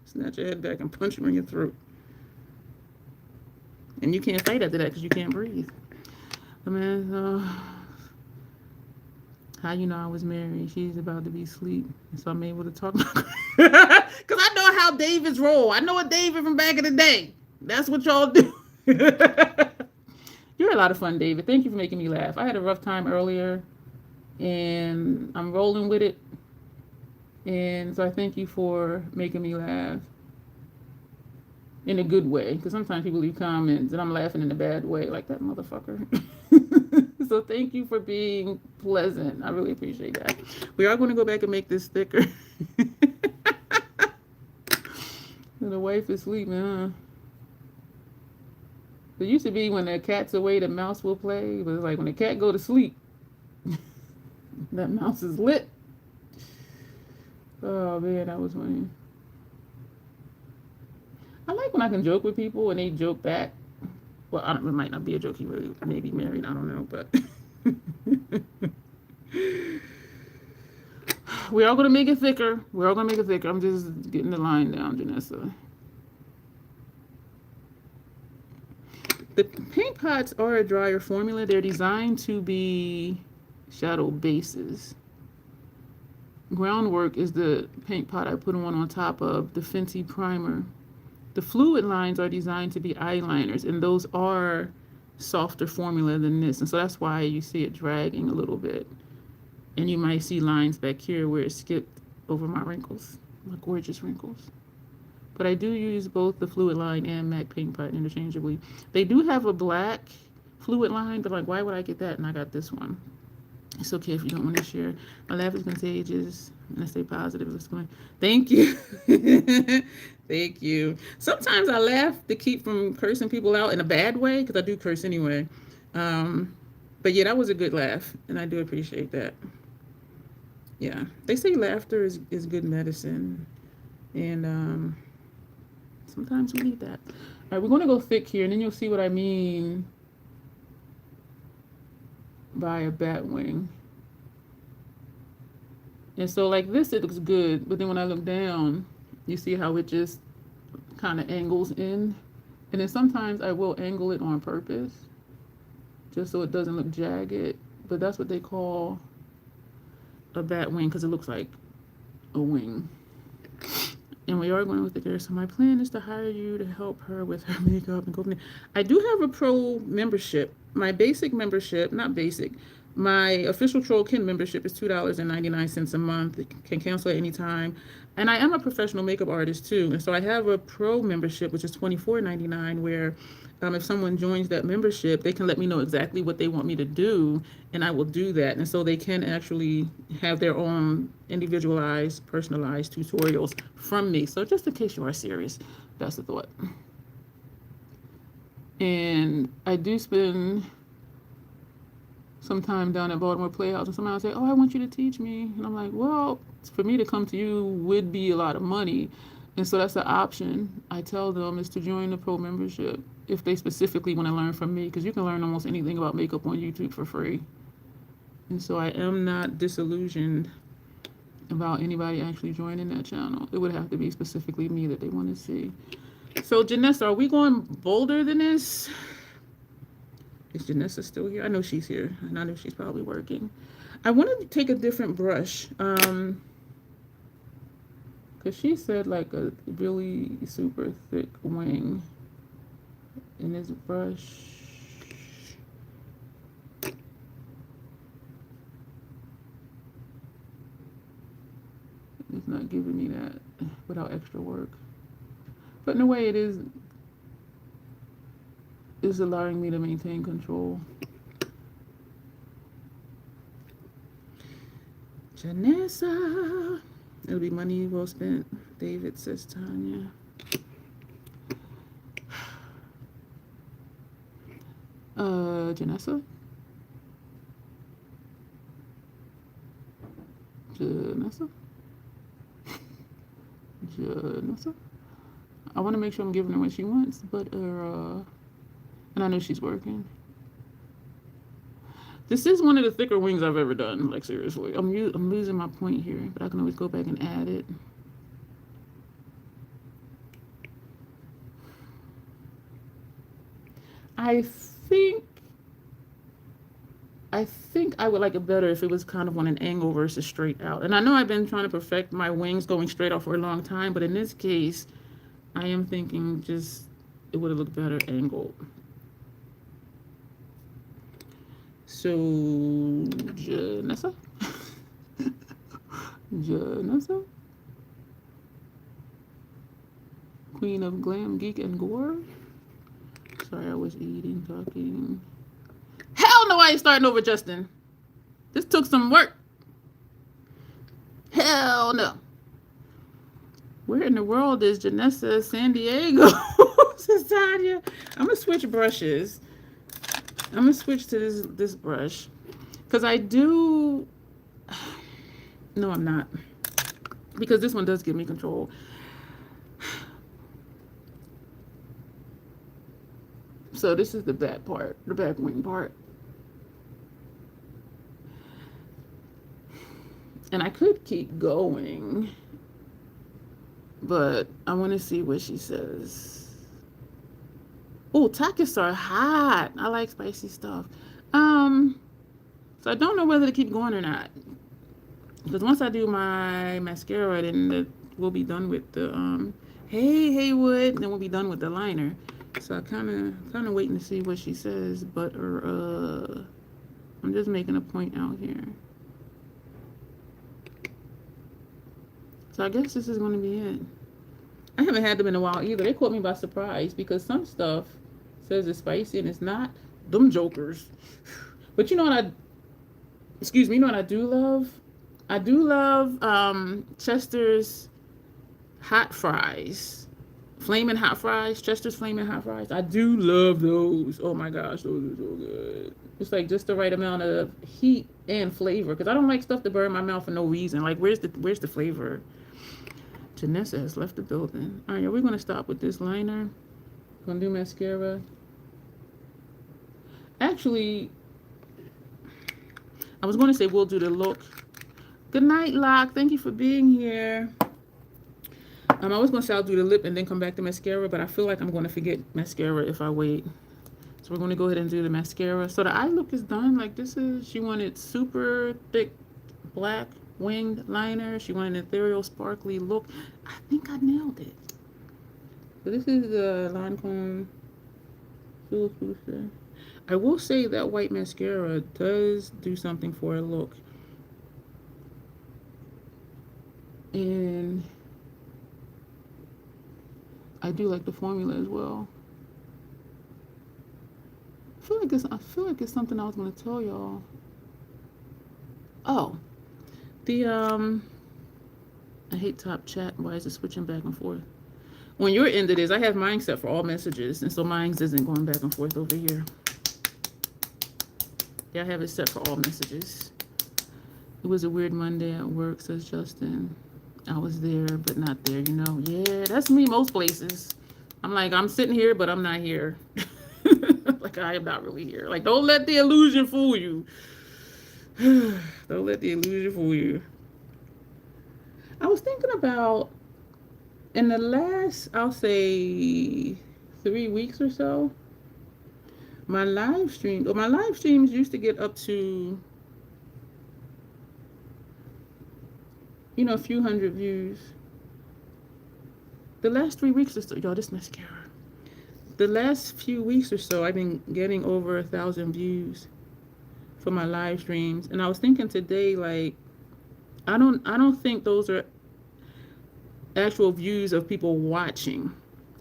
Snatch your head back and punch you in your throat. And you can't fight after that because you can't breathe. I mean, how you know I was married? She's about to be asleep, so I'm able to talk. Because I know how Davids roll. I know a David from back in the day. That's what y'all do. You're a lot of fun, David. Thank you for making me laugh. I had a rough time earlier, and I'm rolling with it. And so I thank you for making me laugh in a good way. Because sometimes people leave comments, and I'm laughing in a bad way, like that motherfucker. So thank you for being pleasant. I really appreciate that. We are going to go back and make this thicker. The wife is sleeping, huh? It used to be when the cat's away, the mouse will play. But it's like when the cat go to sleep, that mouse is lit. Oh man, that was funny. I like when I can joke with people and they joke back. Well, it might not be a joke. He really may be married. I don't know, but we're all gonna make it thicker. We're all gonna make it thicker. I'm just getting the line down, Janessa. The paint pots are a drier formula. They're designed to be shadow bases. Groundwork is the paint pot I put on top of the Fenty primer. The fluid lines are designed to be eyeliners, and those are softer formula than this. And so that's why you see it dragging a little bit. And you might see lines back here where it skipped over my wrinkles, my gorgeous wrinkles. But I do use both the fluid line and MAC paint pot interchangeably. They do have a black fluid line, but like, why would I get that? And I got this one. It's okay if you don't want to share. My laugh is contagious, and I stay positive. It's going. Thank you. Thank you. Sometimes I laugh to keep from cursing people out in a bad way, because I do curse anyway. But yeah, that was a good laugh, and I do appreciate that. Yeah, they say laughter is good medicine, and sometimes we need that. All right, we're going to go thick here, and then you'll see what I mean by a bat wing. And so like this, it looks good, but then when I look down, you see how it just kind of angles in. And then sometimes I will angle it on purpose, just so it doesn't look jagged. But that's what they call a bat wing, because it looks like a wing. And we are going with the girl. So my plan is to hire you to help her with her makeup and go from there. I do have a pro membership. My basic membership, not basic, my official Troll Kin membership is $2.99 a month. You can cancel at any time. And I am a professional makeup artist too. And so I have a pro membership, which is $24.99, where if someone joins that membership, they can let me know exactly what they want me to do, and I will do that. And so they can actually have their own individualized, personalized tutorials from me. So just in case you are serious, that's the thought. And I do spend some time down at Baltimore Playhouse, and somebody will say, oh, I want you to teach me. And I'm like, well, for me to come to you would be a lot of money. And so that's the option I tell them, is to join the pro membership if they specifically want to learn from me, because you can learn almost anything about makeup on YouTube for free. And so I am not disillusioned about anybody actually joining that channel. It would have to be specifically me that they want to see. So Janessa, are we going bolder than this? Is Janessa still here? I know she's here, and I know she's probably working. I wanted to take a different brush, because she said like a really super thick wing. And this brush, it's not giving me that without extra work. But in a way, it is allowing me to maintain control. Janessa, it'll be money well spent, David says Tanya. Janessa? Janessa? Janessa? I want to make sure I'm giving her what she wants, but and I know she's working. This is one of the thicker wings I've ever done, like seriously. I'm losing my point here, but I can always go back and add it. I think I would like it better if it was kind of on an angle versus straight out. And I know I've been trying to perfect my wings going straight out for a long time, but in this case, I am thinking just it would have looked better angled. So, Janessa? Janessa? Queen of Glam, Geek, and Gore? Sorry, I was eating, talking. Hell no, I ain't starting over, Justin. This took some work. Hell no. Where in the world is Janessa San Diego? Tanya. I'm going to switch brushes. I'm going to switch to this brush. Because I do... No, I'm not. Because this one does give me control. So this is the back part, the back wing part. And I could keep going, but I want to see what she says. Oh, takis are hot. I like spicy stuff. So I don't know whether to keep going or not. Because once I do my mascara, then we'll be done with the hey Haywood, then we'll be done with the liner. So I kind of waiting to see what she says, but I'm just making a point out here. So I guess this is going to be it. I haven't had them in a while either. They caught me by surprise because some stuff says it's spicy and it's not. Them jokers. But you know what you know what I do love? I do love Chester's hot fries. Flaming hot fries. Chester's flaming hot fries. I do love those. Oh my gosh, those are so good. It's like just the right amount of heat and flavor. Because I don't like stuff to burn my mouth for no reason. Like where's the flavor? Janessa has left the building. All right, we're going to stop with this liner. Going to do mascara. Actually, I was going to say we'll do the look. Good night, Locke. Thank you for being here. I was going to say I'll do the lip and then come back to mascara, but I feel like I'm going to forget mascara if I wait. So we're going to go ahead and do the mascara. So the eye look is done. Like this is, she wanted super thick black winged liner. She wanted an ethereal sparkly look. I think I nailed it. So this is the Lancome Full Booster. I will say that white mascara does do something for a look. And I do like the formula as well. I feel like it's something I was going to tell y'all. Oh. I hate top chat. Why is it switching back and forth? When your end it is, I have mine set for all messages, and so mine isn't going back and forth over here. Yeah, I have it set for all messages. It was a weird Monday at work, says Justin. I was there, but not there, you know. Yeah, that's me most places. I'm like, I'm sitting here, but I'm not here. Like, I am not really here. Like, don't let the illusion fool you. Don't let the illusion fool you. I was thinking about, in the last, I'll say, 3 weeks or so, my live streams used to get up to, you know, a few hundred views. The last 3 weeks or so, y'all, this mascara. The last few weeks or so, I've been getting over 1,000 views for my live streams. And I was thinking today, like, I don't think those are actual views of people watching.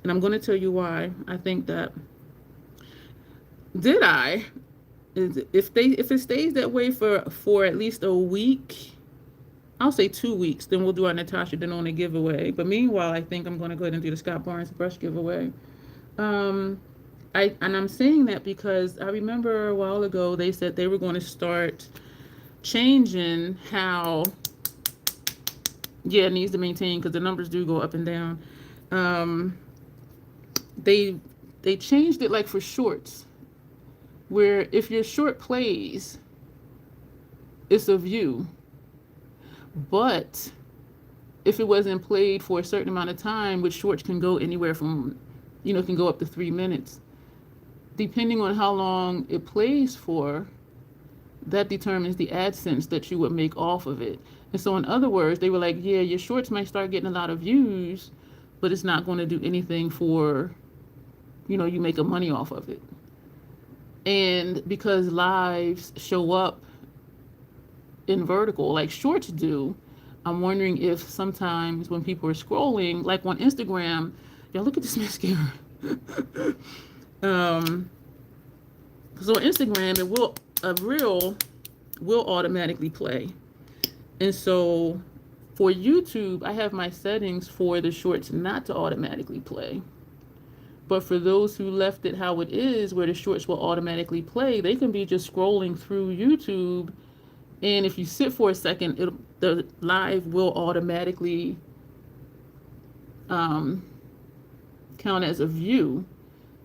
And I'm going to tell you why. I think that, if it stays that way for at least a week, I'll say 2 weeks, then we'll do our Natasha Denona giveaway. But meanwhile, I think I'm going to go ahead and do the Scott Barnes brush giveaway. I'm saying that because I remember a while ago they said they were going to start changing how, yeah, it needs to maintain because the numbers do go up and down. They changed it like for shorts, where if your short plays, it's a view. But if it wasn't played for a certain amount of time, which shorts can go anywhere from, you know, can go up to 3 minutes. Depending on how long it plays for, that determines the AdSense that you would make off of it. And so in other words, they were like, yeah, your shorts might start getting a lot of views, but it's not going to do anything for, you know, you making money off of it. And because lives show up in vertical like shorts do, I'm wondering if sometimes when people are scrolling, like on Instagram, y'all look at this mascara. So on Instagram, a reel will automatically play. And so for YouTube, I have my settings for the shorts not to automatically play. But for those who left it how it is, where the shorts will automatically play, they can be just scrolling through YouTube. And if you sit for a second, the live will automatically count as a view.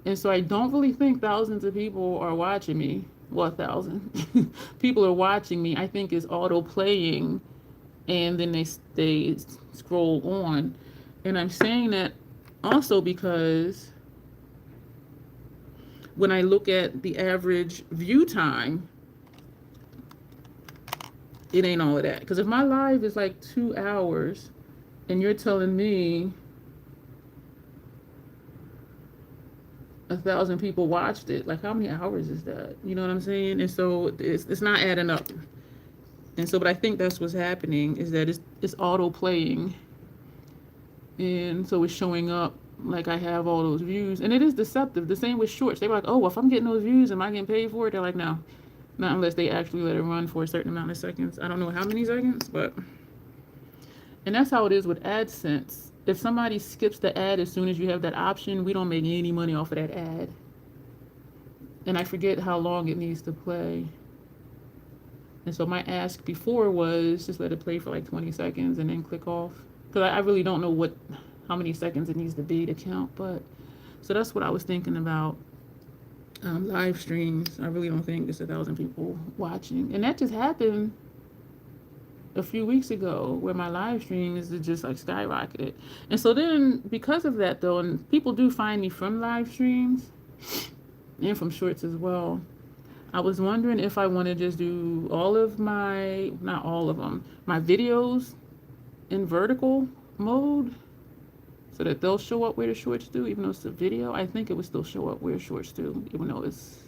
And so I don't really think thousands of people are watching me. Well, 1,000 people are watching me. I think it's auto playing, and then they scroll on. And I'm saying that also because when I look at the average view time, it ain't all of that. Because if my live is like 2 hours and you're telling me 1,000 people watched it, like how many hours is that? You know what I'm saying? And so it's not adding up. And so, but I think that's what's happening, is that it's auto playing. And so it's showing up like I have all those views. And it is deceptive. The same with shorts. They were like, oh, well, if I'm getting those views, am I getting paid for it? They're like, no. Not unless they actually let it run for a certain amount of seconds. I don't know how many seconds, but. And that's how it is with AdSense. If somebody skips the ad as soon as you have that option, we don't make any money off of that ad. And I forget how long it needs to play. And so my ask before was just let it play for like 20 seconds and then click off. Because I really don't know how many seconds it needs to be to count. But so that's what I was thinking about live streams. I really don't think there's 1,000 people watching. And that just happened a few weeks ago, where my live stream is just like skyrocketed. And so then because of that though, and people do find me from live streams and from shorts as well, I was wondering if I want to just do all of my, not all of them, my videos in vertical mode so that they'll show up where the shorts do. Even though it's a video, I think it would still show up where shorts do, even though it's,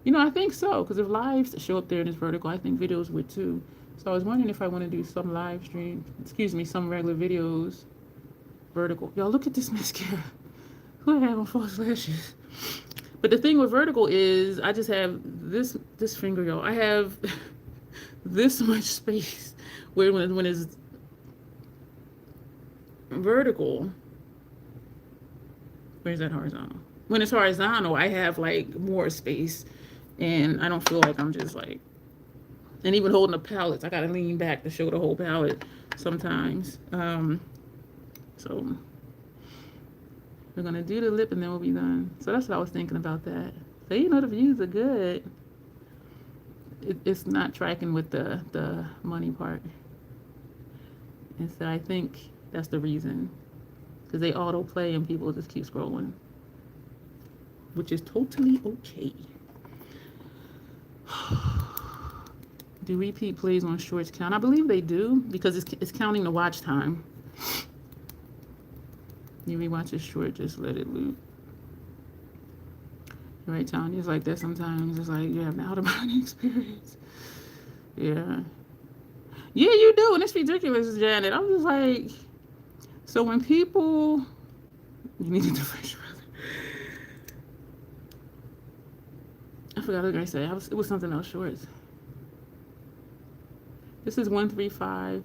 you know, I think so, because if lives show up there in this vertical, I think videos would too. So I was wondering if I want to do some live stream, some regular videos vertical. Y'all look at this mascara. Who I have on false lashes? But the thing with vertical is I just have this finger, y'all. I have this much space where when it's vertical, where's that horizontal? When it's horizontal, I have like more space, and I don't feel like I'm just like, and even holding the palettes, I gotta lean back to show the whole palette sometimes. So we're gonna do the lip and then we'll be done. So that's what I was thinking about that. So you know the views are good. It's not tracking with the money part. And so I think that's the reason. Because they auto play and people just keep scrolling. Which is totally okay. Do repeat plays on shorts count? I believe they do, because it's counting the watch time. You rewatch a short, just let it loop. You're right, Tanya. It's like that sometimes. It's like you have an out-of-body experience. Yeah. Yeah, you do, and it's ridiculous, Janet. I'm just like, so when people, you need to differentiate. I forgot what I was gonna say. It was something else shorts. This is 135.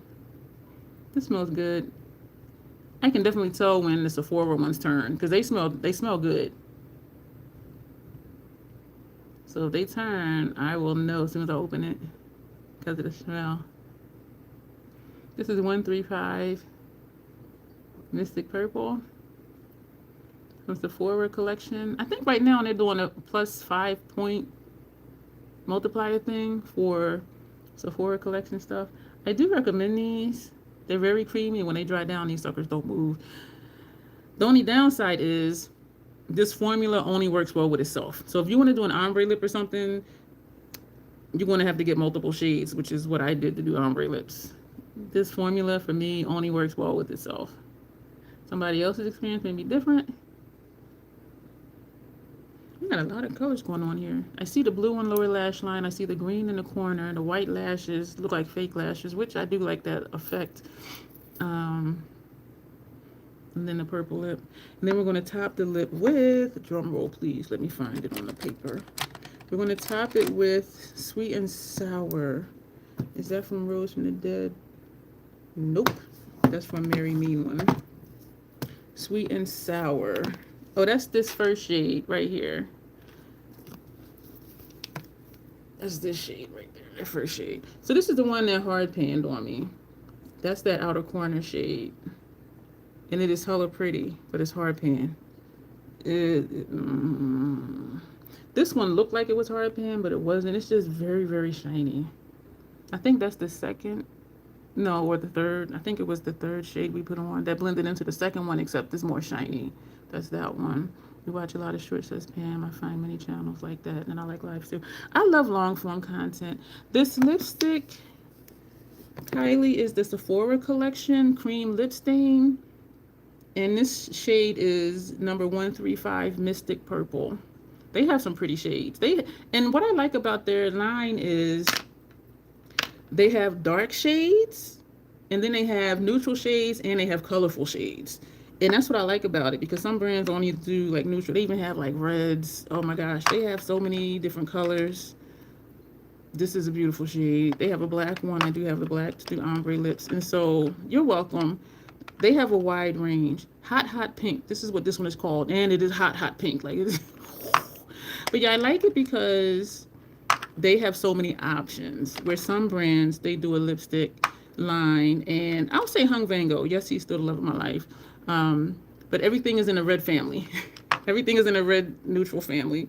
This smells good. I can definitely tell when the Sephora one's turn, because they smell good. So if they turn, I will know as soon as I open it because of the smell. This is 135 Mystic Purple from Sephora collection. I think right now they're doing a +5 point multiplier thing for Sephora collection stuff. I do recommend these. They're very creamy. When they dry down, these suckers don't move. The only downside is this formula only works well with itself. So if you want to do an ombre lip or something, you're going to have to get multiple shades, which is what I did to do ombre lips. This formula for me only works well with itself. Somebody else's experience may be different. We got a lot of colors going on here. I see the blue on lower lash line. I see the green in the corner. The white lashes look like fake lashes, which I do like that effect. And then the purple lip. And then we're going to top the lip with, drum roll please, let me find it on the paper. We're going to top it with Sweet and Sour. Is that from Rose from the Dead? Nope. That's from Mary Mean One. Sweet and Sour. Oh, that's this first shade right here. That's this shade right there, that first shade. So this is the one that hard panned on me. That's that outer corner shade. And it is hella pretty, but it's hard pan. This one looked like it was hard pan, but it wasn't. It's just very, very shiny. I think that's the second, no, or the third. I think it was the third shade we put on that blended into the second one, except it's more shiny. That's that one. We watch a lot of short says Pam. I find many channels like that, and I like lives too. I love long form content. This lipstick, Kylie, is the Sephora collection cream lip stain. And this shade is number 135 Mystic Purple. They have some pretty shades. And what I like about their line is they have dark shades, and then they have neutral shades, and they have colorful shades. And that's what I like about it, because some brands only do like neutral. They even have like reds. Oh my gosh, they have so many different colors. This is a beautiful shade. They have a black one. I do have the black to do ombre lips. And so you're welcome. They have a wide range. Hot pink. This is what this one is called. And it is hot pink. Like it's but yeah, I like it because they have so many options. Where some brands, they do a lipstick line. And I'll say Hung Van Gogh. Yes, he's still the love of my life. But everything is in a red family. Everything is in a red neutral family.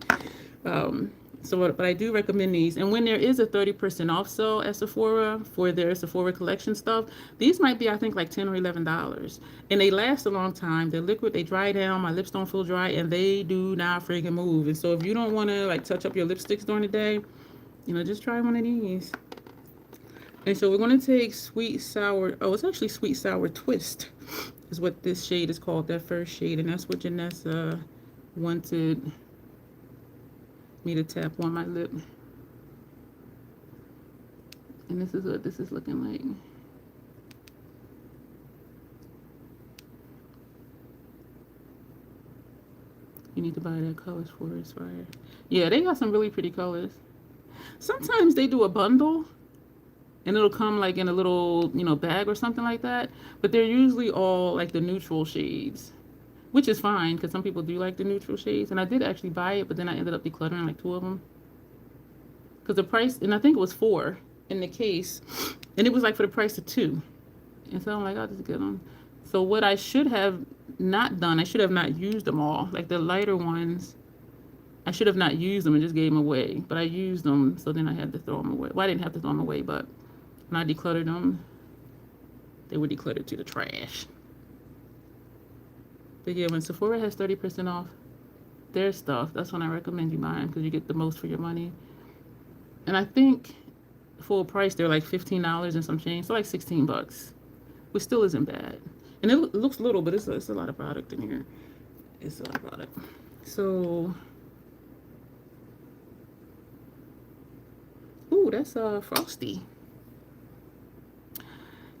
But I do recommend these. And when there is a 30% off sale at Sephora for their Sephora collection stuff, these might be, I think, like $10 or $11. And they last a long time. They're liquid, they dry down, my lips don't feel dry, and they do not friggin' move. And so if you don't want to like touch up your lipsticks during the day, you know, just try one of these. And so we're going to take Sweet Sour, oh, it's actually Sweet Sour Twist is what this shade is called, that first shade. And that's what Janessa wanted me to tap on my lip. And this is what this is looking like. You need to buy that Colors for it's fire. Yeah, they got some really pretty colors. Sometimes they do a bundle and it'll come like in a little, you know, bag or something like that. But they're usually all like the neutral shades, which is fine because some people do like the neutral shades. And I did actually buy it, but then I ended up decluttering like 2 of them. Because the price, and I think it was 4 in the case, and it was like for the price of 2. And so I'm like, I'll just get them. So what I should have not done, I should have not used them all. Like the lighter ones, I should have not used them and just gave them away. But I used them, so then I had to throw them away. Well, I didn't have to throw them away, but when I decluttered them, they were decluttered to the trash. But yeah, when Sephora has 30% off their stuff, that's when I recommend you buy them because you get the most for your money. And I think full price, they're like $15 and some change, so like $16, which still isn't bad. And it looks little, but it's a lot of product in here. It's a lot of product. So, ooh, that's Frosty.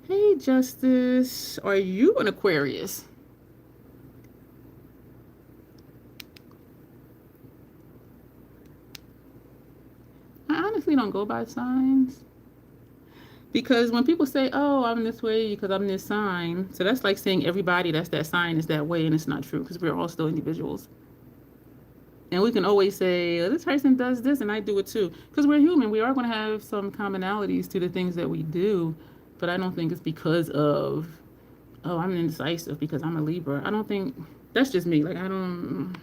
Hey, Justice, are you an Aquarius? I honestly don't go by signs. Because when people say, oh, I'm this way because I'm this sign, so that's like saying everybody that's that sign is that way, and it's not true because we're all still individuals. And we can always say, oh, this person does this and I do it too. Because we're human. We are going to have some commonalities to the things that we do. But I don't think it's because of, oh, I'm indecisive because I'm a Libra. I don't think, that's just me. Like, I don't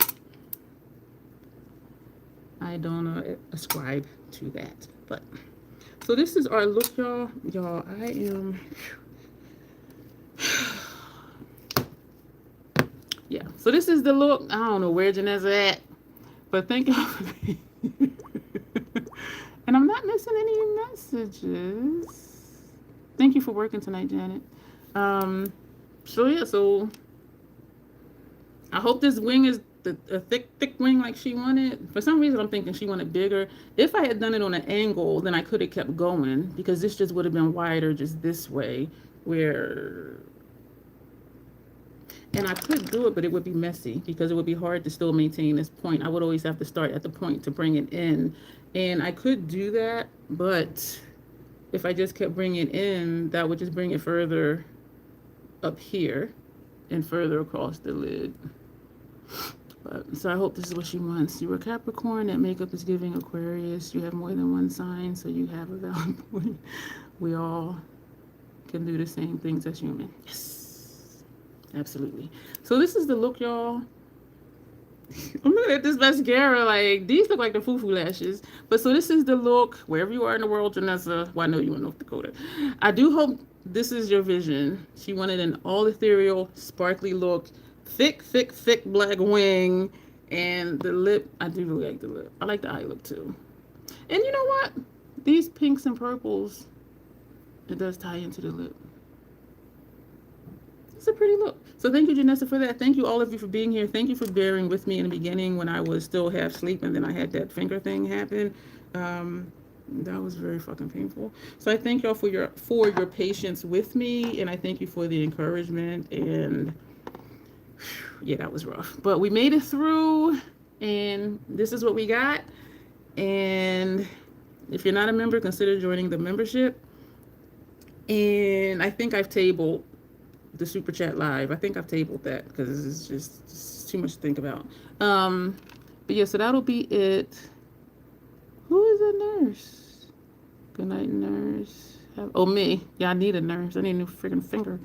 ascribe to that. But, so this is our look, y'all. Y'all, I am, yeah. So this is the look. I don't know where Janessa at. But thank y'all for being And I'm not missing any messages. Thank you for working tonight, Janet. So yeah, so I hope this wing is a thick wing like she wanted. For some reason, I'm thinking she wanted bigger. If I had done it on an angle, then I could have kept going because this just would have been wider just this way. Where, and I could do it, but it would be messy because it would be hard to still maintain this point. I would always have to start at the point to bring it in. And I could do that, but if I just kept bringing it in, that would just bring it further up here and further across the lid. But, so I hope this is what she wants. You were Capricorn, that makeup is giving Aquarius. You have more than one sign, so you have a valid point. We all can do the same things as human. Yes, absolutely. So this is the look, y'all. I'm looking at this mascara, like, these look like the foo-foo lashes. But so this is the look, wherever you are in the world, Janessa. Well, I know you in North Dakota. I do hope this is your vision. She wanted an all ethereal, sparkly look. Thick black wing. And the lip, I do really like the lip. I like the eye look, too. And you know what? These pinks and purples, it does tie into the lip. It's a pretty look. So thank you, Janessa, for that. Thank you, all of you, for being here. Thank you for bearing with me in the beginning when I was still half asleep and then I had that finger thing happen. That was very fucking painful. So I thank y'all for your patience with me, and I thank you for the encouragement. And yeah, that was rough, but we made it through, and this is what we got. And if you're not a member, consider joining the membership. And I think I've tabled the super chat live. I think I've tabled that because it's just too much to think about. But yeah, so that'll be it. Who is a nurse? Good night, nurse. Oh, me. Yeah, I need a nurse. I need a new freaking finger.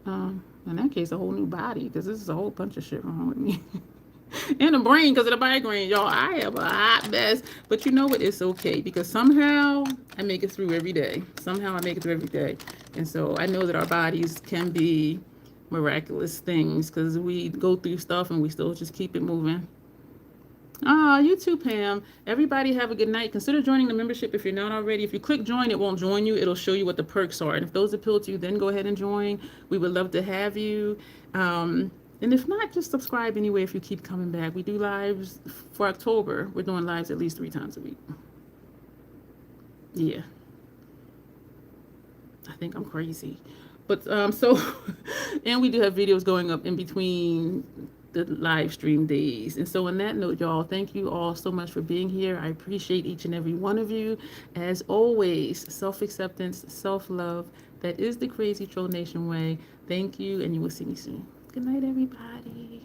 In that case, a whole new body, because this is a whole bunch of shit wrong with me. And the brain, because of the migraine, y'all. I have a hot mess. But you know what? It's okay, because somehow I make it through every day. Somehow I make it through every day. And so I know that our bodies can be miraculous things, because we go through stuff and we still just keep it moving. Ah, you too, Pam. Everybody have a good night. Consider joining the membership if you're not already. If you click join, it won't join you. It'll show you what the perks are. And if those appeal to you, then go ahead and join. We would love to have you. And if not, just subscribe anyway if you keep coming back. We do lives for October. We're doing lives at least 3 times a week. Yeah. I think I'm crazy. But so, and we do have videos going up in between the live stream days. And so on that note, y'all, thank you all so much for being here. I appreciate each and every one of you. As always, self-acceptance, self-love, that is the Crazy Troll Nation way. Thank you, and you will see me soon. Good night, everybody.